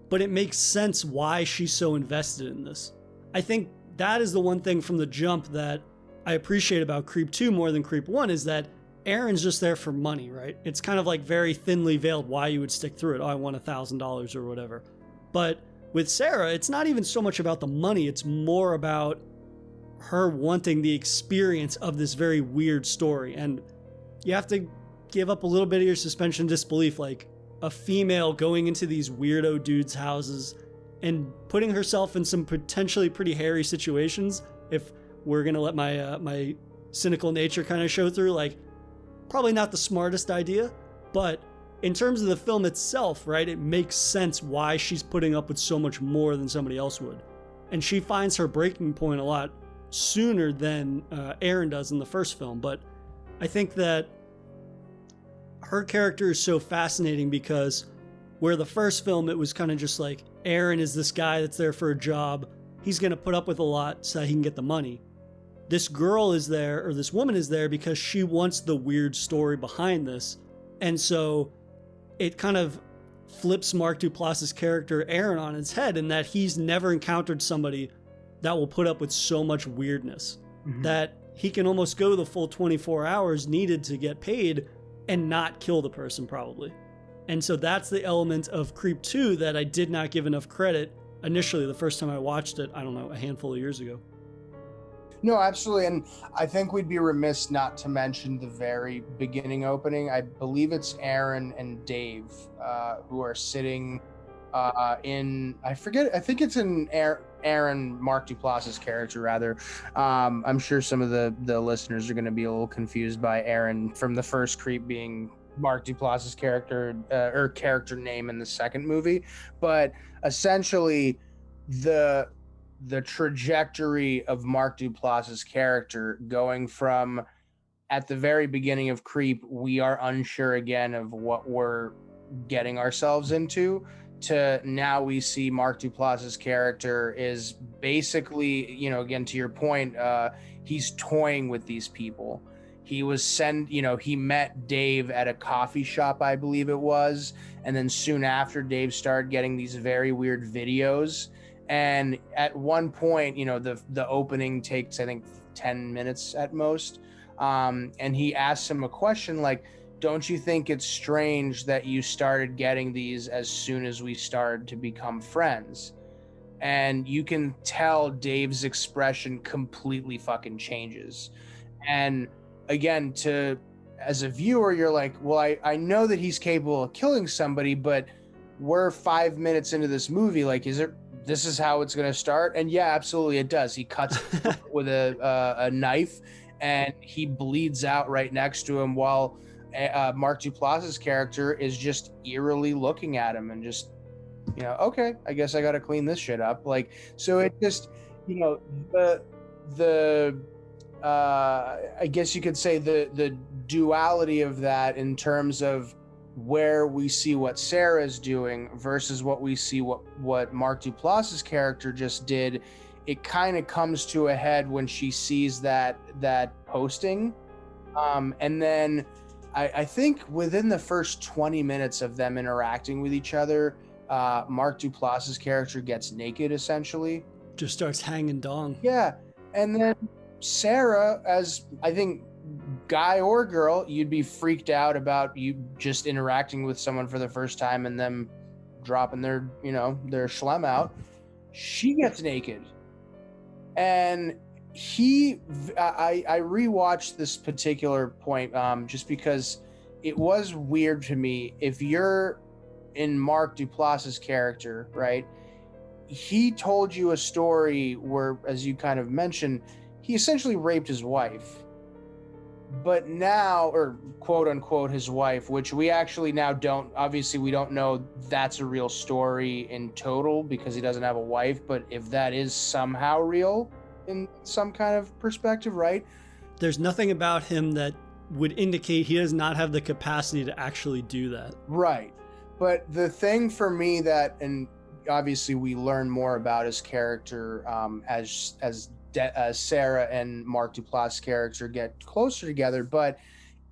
but it makes sense why she's so invested in this. I think that is the one thing from the jump that I appreciate about Creep 2 more than Creep 1, is that Aaron's just there for money, right? It's kind of like very thinly veiled why you would stick through it. Oh, I want $1,000 or whatever. But with Sarah, it's not even so much about the money. It's more about her wanting the experience of this very weird story. And you have to give up a little bit of your suspension of disbelief, like a female going into these weirdo dudes' houses and putting herself in some potentially pretty hairy situations. If we're gonna let my cynical nature kind of show through, like probably not the smartest idea, but in terms of the film itself, right, it makes sense why she's putting up with so much more than somebody else would. And she finds her breaking point a lot sooner than Aaron does in the first film. But I think that her character is so fascinating because where the first film, it was kind of just like Aaron is this guy that's there for a job. He's going to put up with a lot so that he can get the money. This girl is there, or this woman is there because she wants the weird story behind this. And so it kind of flips Mark Duplass's character Aaron on its head, in that he's never encountered somebody that will put up with so much weirdness, that he can almost go the full 24 hours needed to get paid and not kill the person probably. And so that's the element of Creep 2 that I did not give enough credit initially the first time I watched it, I don't know, a handful of years ago. No, absolutely. And I think we'd be remiss not to mention the very beginning opening. I believe it's Aaron and Dave who are sitting in, I think it's in Aaron, Mark Duplass's character, rather. I'm sure some of the listeners are going to be a little confused by Aaron from the first Creep being Mark Duplass's character or character name in the second movie, but essentially the trajectory of Mark Duplass's character going from at the very beginning of Creep, we are unsure again of what we're getting ourselves into, to now we see Mark Duplass's character is basically, you know, again, to your point, he's toying with these people. He was he met Dave at a coffee shop, I believe it was. And then soon after, Dave started getting these very weird videos. And at one point, you know, the opening takes, I think, 10 minutes at most. And he asks him a question like, don't you think it's strange that you started getting these as soon as we started to become friends? And you can tell Dave's expression completely fucking changes. And again, as a viewer, you're like, well, I know that he's capable of killing somebody, but we're 5 minutes into this movie. Like, this is how it's going to start? And yeah, absolutely it does. He cuts with a knife and he bleeds out right next to him while Mark Duplass's character is just eerily looking at him and just, you know, okay, I guess I got to clean this shit up. Like, so it just, you know, I guess you could say the duality of that in terms of where we see what Sarah's doing versus what we see what Mark Duplass's character just did. It kind of comes to a head when she sees that posting, and then I think within the first 20 minutes of them interacting with each other, Mark Duplass's character gets naked, essentially. Just starts hanging dong. Yeah. And then Sarah, as I think guy or girl, you'd be freaked out about you just interacting with someone for the first time and them dropping their schlem out. She gets naked. And I rewatched this particular point just because it was weird to me. If you're in Mark Duplass's character, right, he told you a story where, as you kind of mentioned, he essentially raped his wife. But now, or quote unquote his wife, which we actually now we don't know that's a real story in total because he doesn't have a wife, but if that is somehow real in some kind of perspective, right? There's nothing about him that would indicate he does not have the capacity to actually do that. Right. But the thing for me that, and obviously we learn more about his character as Sarah and Mark Duplass's character get closer together. But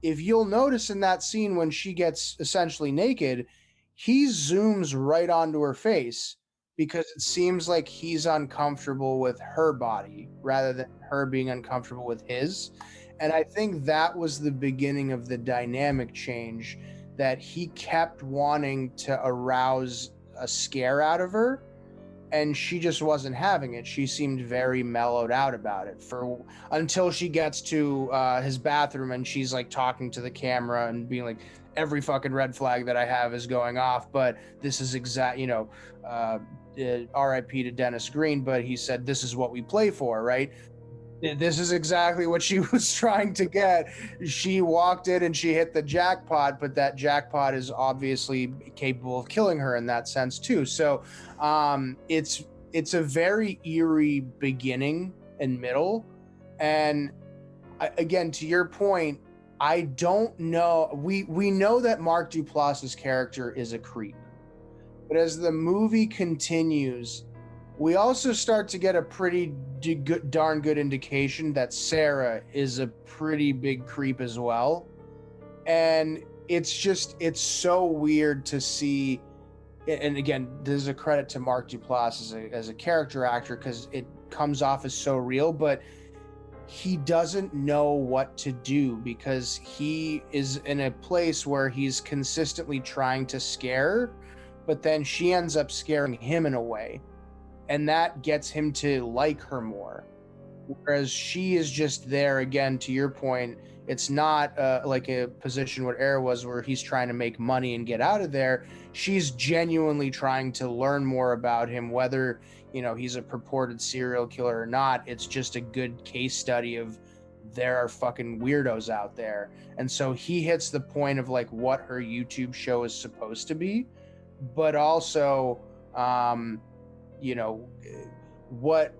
if you'll notice in that scene when she gets essentially naked, he zooms right onto her face because it seems like he's uncomfortable with her body rather than her being uncomfortable with his. And I think that was the beginning of the dynamic change, that he kept wanting to arouse a scare out of her, and she just wasn't having it. She seemed very mellowed out about it until she gets to his bathroom and she's like talking to the camera and being like, every fucking red flag that I have is going off, but this is RIP to Dennis Green, but he said, this is what we play for, right? This is exactly what she was trying to get. She walked in and she hit the jackpot, but that jackpot is obviously capable of killing her in that sense too. So it's a very eerie beginning and middle. And again, to your point, I don't know. We know that Mark Duplass's character is a creep, but as the movie continues, we also start to get a pretty darn good indication that Sarah is a pretty big creep as well. And it's so weird to see. And again, this is a credit to Mark Duplass as a character actor, because it comes off as so real, but he doesn't know what to do because he is in a place where he's consistently trying to scare, but then she ends up scaring him in a way. And that gets him to like her more. Whereas she is just there, again, to your point, it's not like a position where Air was, where he's trying to make money and get out of there. She's genuinely trying to learn more about him, whether, you know, he's a purported serial killer or not. It's just a good case study of there are fucking weirdos out there. And so he hits the point of like what her YouTube show is supposed to be, but also, you know, what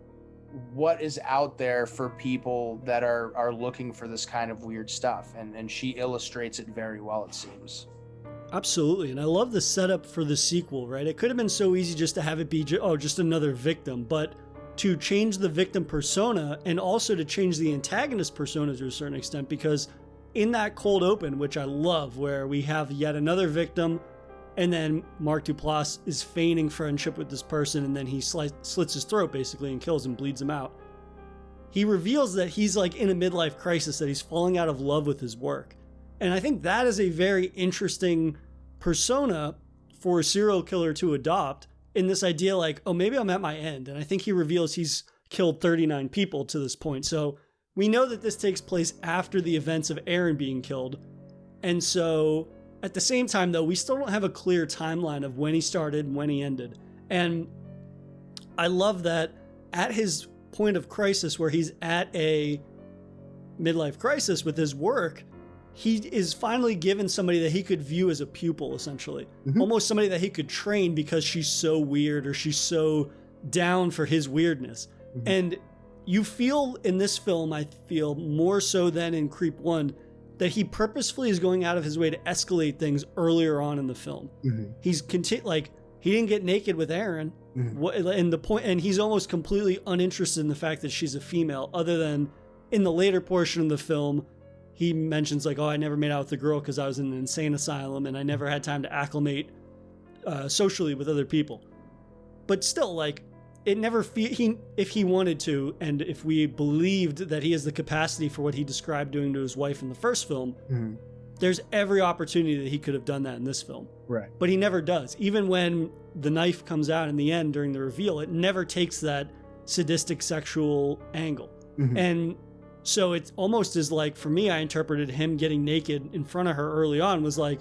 is out there for people that are looking for this kind of weird stuff. And she illustrates it very well, it seems. Absolutely. And I love the setup for the sequel, right? It could have been so easy just to have it be, just another victim, but to change the victim persona and also to change the antagonist persona to a certain extent, because in that cold open, which I love, where we have yet another victim and then Mark Duplass is feigning friendship with this person and then he slits his throat basically and kills him, bleeds him out. He reveals that he's like in a midlife crisis, that he's falling out of love with his work. And I think that is a very interesting persona for a serial killer to adopt, in this idea like, oh, maybe I'm at my end. And I think he reveals he's killed 39 people to this point. So we know that this takes place after the events of Aaron being killed. And so at the same time, though, we still don't have a clear timeline of when he started and when he ended. And I love that at his point of crisis, where he's at a midlife crisis with his work, he is finally given somebody that he could view as a pupil, essentially. Mm-hmm. Almost somebody that he could train because she's so weird or she's so down for his weirdness. Mm-hmm. And you feel in this film, I feel more so than in Creep 1, that he purposefully is going out of his way to escalate things earlier on in the film. Mm-hmm. He's like, he didn't get naked with Aaron. Mm-hmm. And he's almost completely uninterested in the fact that she's a female, other than in the later portion of the film, he mentions like, oh, I never made out with the girl because I was in an insane asylum and I never had time to acclimate socially with other people. But still, like, it never if he wanted to, and if we believed that he has the capacity for what he described doing to his wife in the first film, mm-hmm. there's every opportunity that he could have done that in this film. Right. But he never does. Even when the knife comes out in the end during the reveal, it never takes that sadistic sexual angle. Mm-hmm. And so it almost is like, for me, I interpreted him getting naked in front of her early on was like,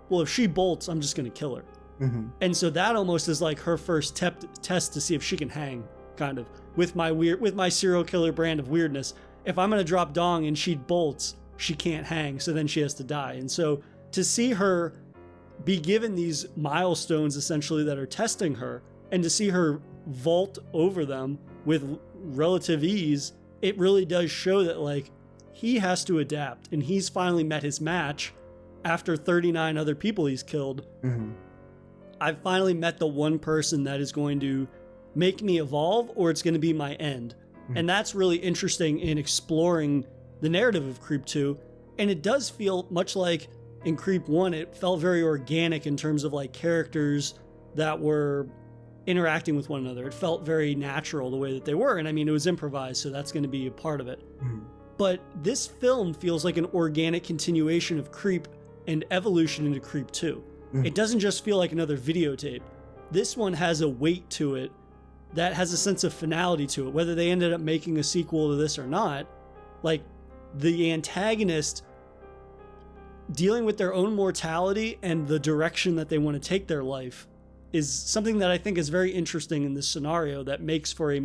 well, if she bolts, I'm just going to kill her. Mm-hmm. And so that almost is like her first test to see if she can hang, kind of, with my serial killer brand of weirdness. If I'm going to drop dong and she bolts, she can't hang, so then she has to die. And so to see her be given these milestones, essentially, that are testing her, and to see her vault over them with relative ease, it really does show that, like, he has to adapt, and he's finally met his match after 39 other people he's killed. Mm-hmm. I've finally met the one person that is going to make me evolve, or it's going to be my end. Mm-hmm. And that's really interesting in exploring the narrative of Creep 2. And it does feel much like in Creep 1, it felt very organic in terms of like characters that were interacting with one another. It felt very natural the way that they were. And I mean, it was improvised, so that's going to be a part of it. Mm-hmm. But this film feels like an organic continuation of Creep and evolution into Creep 2. Mm-hmm. It doesn't just feel like another videotape. This one has a weight to it that has a sense of finality to it. Whether they ended up making a sequel to this or not, like the antagonist dealing with their own mortality and the direction that they want to take their life is something that I think is very interesting in this scenario, that makes for it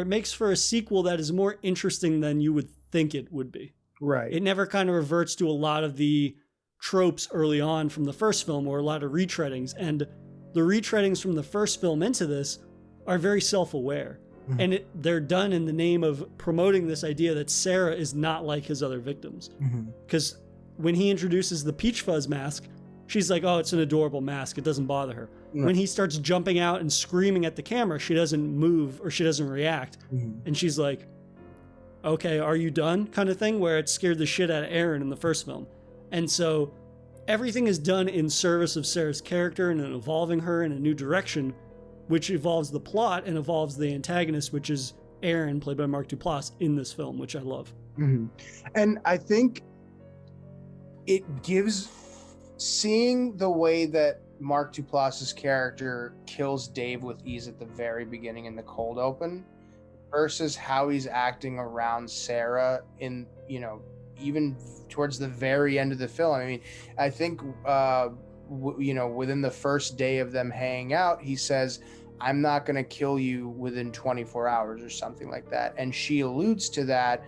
makes for a sequel that is more interesting than you would think it would be. Right. It never kind of reverts to a lot of the tropes early on from the first film, or a lot of retreadings. And the retreadings from the first film into this are very self-aware. Mm-hmm. And they're done in the name of promoting this idea that Sarah is not like his other victims. Because when he introduces the Peach Fuzz mask, she's like, oh, it's an adorable mask. It doesn't bother her. Mm-hmm. When he starts jumping out and screaming at the camera, she doesn't move or she doesn't react. Mm-hmm. And she's like, okay, are you done? Kind of thing, where it scared the shit out of Aaron in the first film. And so everything is done in service of Sarah's character and in evolving her in a new direction, which evolves the plot and evolves the antagonist, which is Aaron, played by Mark Duplass, in this film, which I love. Mm-hmm. And I think it gives, seeing the way that Mark Duplass's character kills Dave with ease at the very beginning in the cold open versus how he's acting around Sarah in, even towards the very end of the film. I mean, I think, within the first day of them hanging out, he says, I'm not going to kill you within 24 hours or something like that. And she alludes to that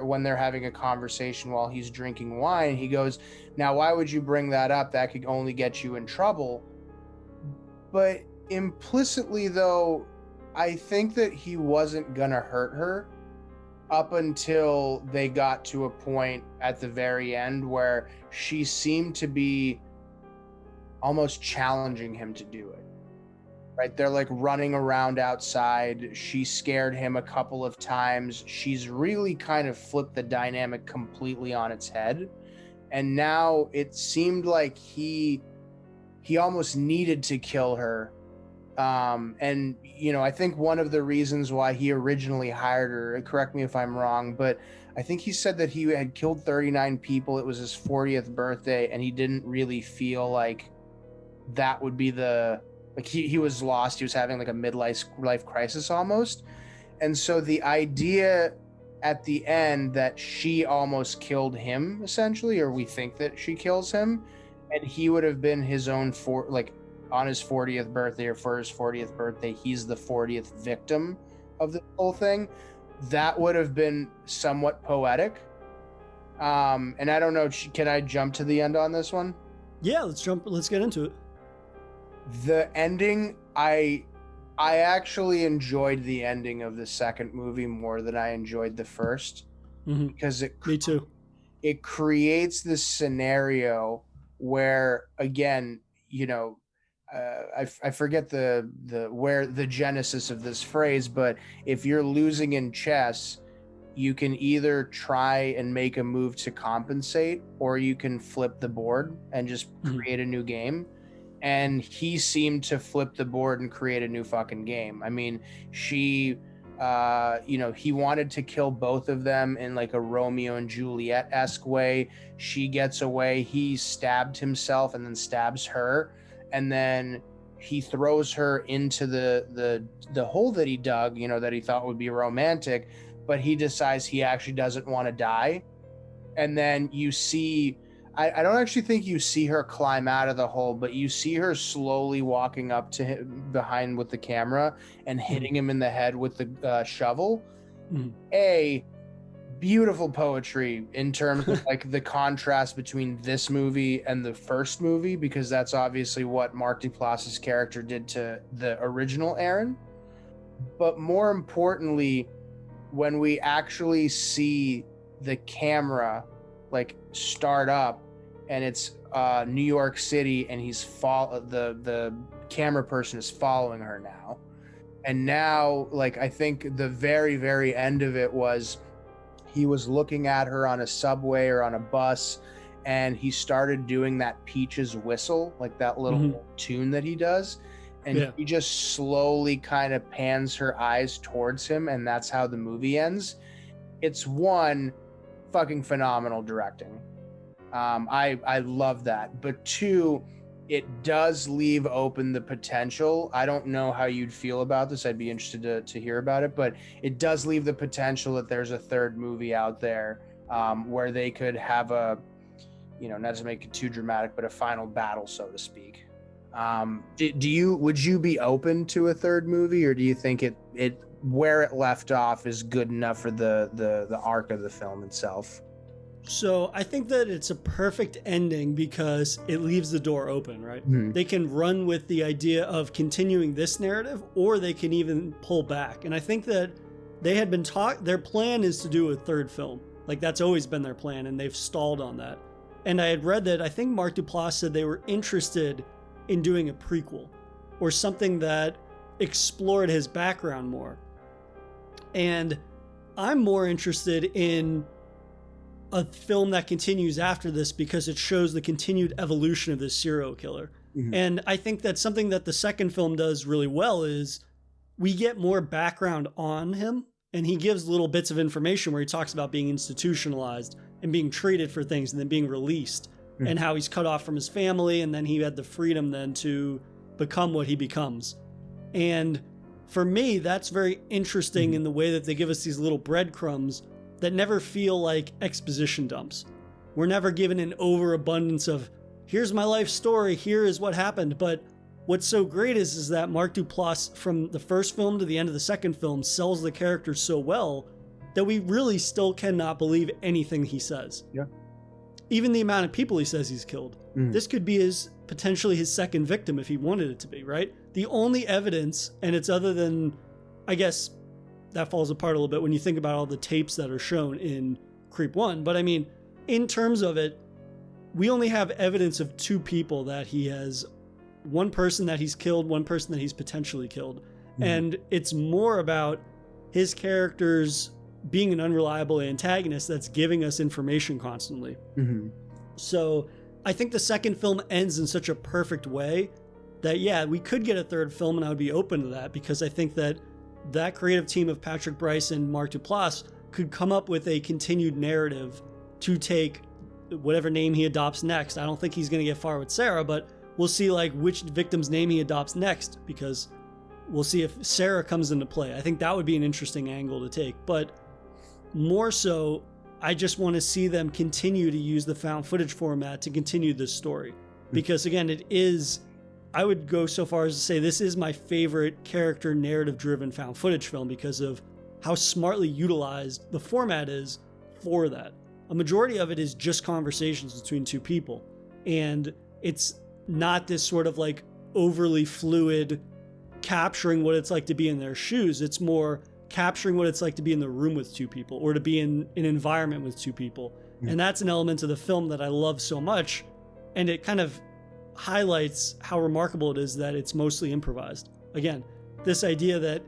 when they're having a conversation while he's drinking wine. He goes, now, why would you bring that up? That could only get you in trouble. But implicitly, though, I think that he wasn't going to hurt her up until they got to a point at the very end where she seemed to be almost challenging him to do it. Right? They're like running around outside. She scared him a couple of times. She's really kind of flipped the dynamic completely on its head. And now it seemed like he almost needed to kill her. And, you know, I think one of the reasons why he originally hired her, correct me if I'm wrong, but I think he said that he had killed 39 people. It was his 40th birthday, and he didn't really feel like that would be he was lost. He was having like a midlife crisis almost. And so the idea at the end that she almost killed him, essentially, or we think that she kills him, and he would have been his own on his 40th birthday, or for his 40th birthday, he's the 40th victim of the whole thing. That would have been somewhat poetic. And I don't know, can I jump to the end on this one? Yeah, let's get into it. The ending, I actually enjoyed the ending of the second movie more than I enjoyed the first. Mm-hmm. Because Me too. It creates this scenario where, again, you know, I forget where the genesis of this phrase, but if you're losing in chess, you can either try and make a move to compensate, or you can flip the board and just create a new game. And he seemed to flip the board and create a new fucking game. I mean, she, you know, he wanted to kill both of them in like a Romeo and Juliet-esque way. She gets away. He stabbed himself and then stabs her. And then he throws her into the hole that he dug, you know, that he thought would be romantic. But he decides he actually doesn't want to die. And then you see... I don't actually think you see her climb out of the hole, but you see her slowly walking up to him behind with the camera and hitting him in the head with the shovel. A beautiful poetry in terms of like the contrast between this movie and the first movie, because that's obviously what Mark Duplass's character did to the original Aaron. But more importantly, when we actually see the camera like start up, and it's New York City, and the camera person is following her now. And now, like, I think the very, very end of it was he was looking at her on a subway or on a bus, and he started doing that Peaches whistle, like that little tune that he does. And he just slowly kind of pans her eyes towards him, and that's how the movie ends. It's one, fucking phenomenal directing. I love that. But two, it does leave open the potential. I don't know how you'd feel about this. I'd be interested to hear about it, but it does leave the potential that there's a third movie out there where they could have a, you know, not to make it too dramatic, but a final battle, so to speak. Would you be open to a third movie, or do you think it where it left off is good enough for the arc of the film itself? So I think that it's a perfect ending because it leaves the door open, right? They can run with the idea of continuing this narrative, or they can even pull back. And I think that they had been their plan is to do a third film. Like, that's always been their plan, and they've stalled on that. And I had read that I think Mark Duplass said they were interested in doing a prequel or something that explored his background more. And I'm more interested in a film that continues after this because it shows the continued evolution of this serial killer. And I think that something that the second film does really well is we get more background on him, and he gives little bits of information where he talks about being institutionalized and being treated for things and then being released, and how he's cut off from his family, and then he had the freedom then to become what he becomes. And for me, that's very interesting in the way that they give us these little breadcrumbs that never feel like exposition dumps. We're never given an overabundance of, here's my life story, here is what happened, but what's so great is that Mark Duplass, from the first film to the end of the second film, sells the character so well that we really still cannot believe anything he says. Yeah. Even the amount of people he says he's killed. This could be potentially his second victim if he wanted it to be, right? The only evidence, and it's other than, I guess that falls apart a little bit when you think about all the tapes that are shown in Creep 1, but I mean, in terms of it, we only have evidence of 2 people that he has, one person that he's killed, one person that he's potentially killed. And it's more about his characters being an unreliable antagonist that's giving us information constantly. So I think the second film ends in such a perfect way that, yeah, we could get a third film and I would be open to that, because I think that that creative team of Patrick Brice and Mark Duplass could come up with a continued narrative to take whatever name he adopts next. I don't think he's going to get far with Sarah, but we'll see like which victim's name he adopts next, because we'll see if Sarah comes into play. I think that would be an interesting angle to take, but more so, I just want to see them continue to use the found footage format to continue this story. Because again, I would go so far as to say this is my favorite character narrative driven found footage film because of how smartly utilized the format is for that. A majority of it is just conversations between 2 people. And it's not this sort of like overly fluid capturing what it's like to be in their shoes. It's more capturing what it's like to be in the room with 2 people or to be in an environment with 2 people. And that's an element of the film that I love so much. And it kind of highlights how remarkable it is that it's mostly improvised. Again, this idea that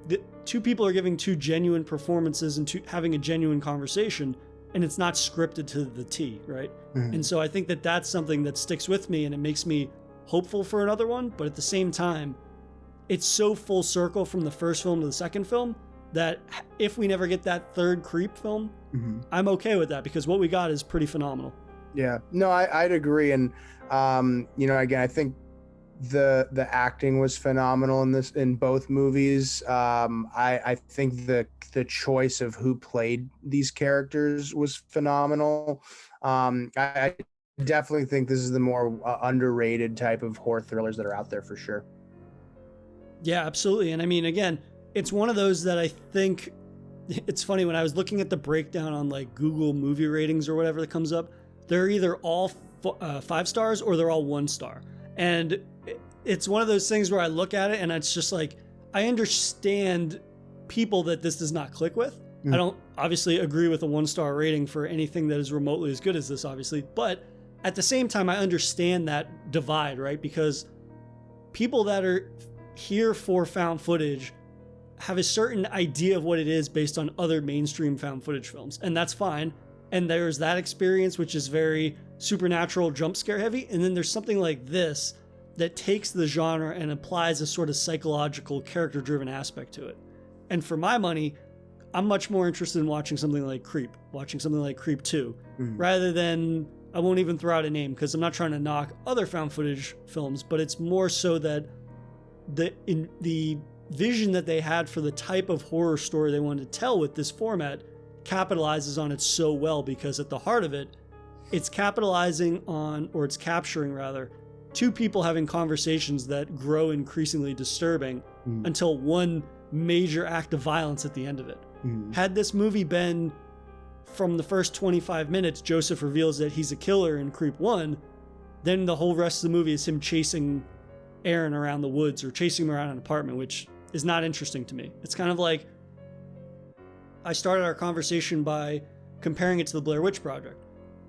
the 2 people are giving 2 genuine performances and having a genuine conversation, and it's not scripted to the T, right? And so I think that that's something that sticks with me, and it makes me hopeful for another one. But at the same time, it's so full circle from the first film to the second film that if we never get that third Creep film, I'm okay with that, because what we got is pretty phenomenal. Yeah, no, I'd agree. And, again, I think the acting was phenomenal in both movies. I think the choice of who played these characters was phenomenal. I definitely think this is the more underrated type of horror thrillers that are out there for sure. Yeah, absolutely. And I mean, again, it's one of those that I think it's funny when I was looking at the breakdown on like Google movie ratings or whatever that comes up, they're either all 5 stars or they're all 1 star. And it's one of those things where I look at it and it's just like, I understand people that this does not click with. I don't obviously agree with a 1-star rating for anything that is remotely as good as this, obviously. But at the same time, I understand that divide, right? Because people that are here for found footage have a certain idea of what it is based on other mainstream found footage films, and that's fine. And there's that experience, which is very supernatural, jump scare heavy. And then there's something like this that takes the genre and applies a sort of psychological, character driven aspect to it. And for my money, I'm much more interested in watching something like Creep, watching something like Creep 2, rather than, I won't even throw out a name because I'm not trying to knock other found footage films, but it's more so that the vision that they had for the type of horror story they wanted to tell with this format capitalizes on it so well, because at the heart of it, it's capitalizing on, or it's capturing rather, 2 people having conversations that grow increasingly disturbing until one major act of violence at the end of it. Had this movie been from the first 25 minutes, Joseph reveals that he's a killer in Creep 1, then the whole rest of the movie is him chasing Aaron around the woods or chasing him around an apartment, which is not interesting to me. It's kind of like, I started our conversation by comparing it to the Blair Witch Project.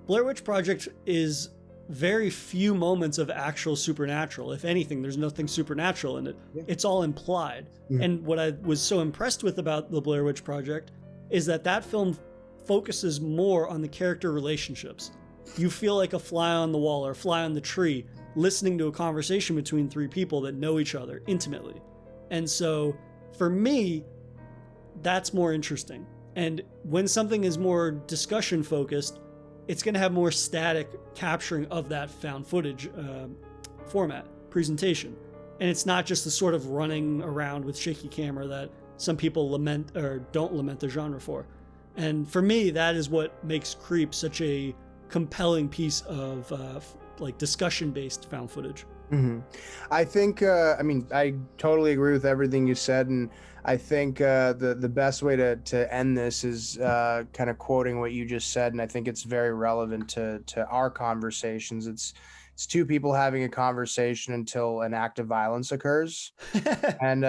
Blair Witch Project is very few moments of actual supernatural. If anything, there's nothing supernatural in it. Yeah. It's all implied. And what I was so impressed with about the Blair Witch Project is that film focuses more on the character relationships. You feel like a fly on the wall or a fly on the tree listening to a conversation between 3 people that know each other intimately. And so for me, that's more interesting. And when something is more discussion focused, it's going to have more static capturing of that found footage format presentation. And it's not just the sort of running around with shaky camera that some people lament or don't lament the genre for. And for me, that is what makes Creep such a compelling piece of like discussion based found footage. Hmm. I think, I mean, I totally agree with everything you said. And I think the best way to end this is kind of quoting what you just said. And I think it's very relevant to our conversations. It's two people having a conversation until an act of violence occurs. And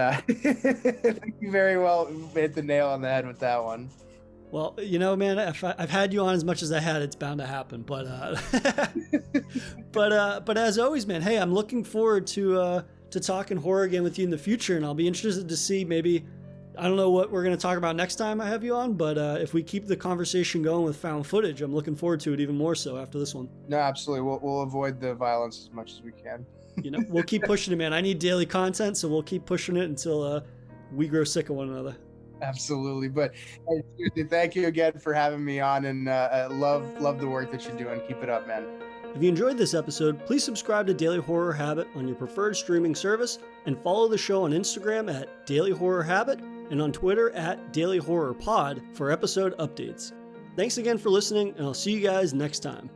you very well hit the nail on the head with that one. Well, you know, man, if I've had you on as much as I had, it's bound to happen. But but as always, man, hey, I'm looking forward to talking horror again with you in the future, and I'll be interested to see maybe, I don't know what we're going to talk about next time I have you on, but if we keep the conversation going with found footage, I'm looking forward to it even more so after this one. No, absolutely. We'll avoid the violence as much as we can. You know, we'll keep pushing it, man. I need daily content, so we'll keep pushing it until we grow sick of one another. Absolutely. But hey, seriously, thank you again for having me on, and love the work that you're doing. Keep it up, man. If you enjoyed this episode, please subscribe to Daily Horror Habit on your preferred streaming service and follow the show on Instagram at Daily Horror Habit and on Twitter at Daily Horror Pod for episode updates. Thanks again for listening, and I'll see you guys next time.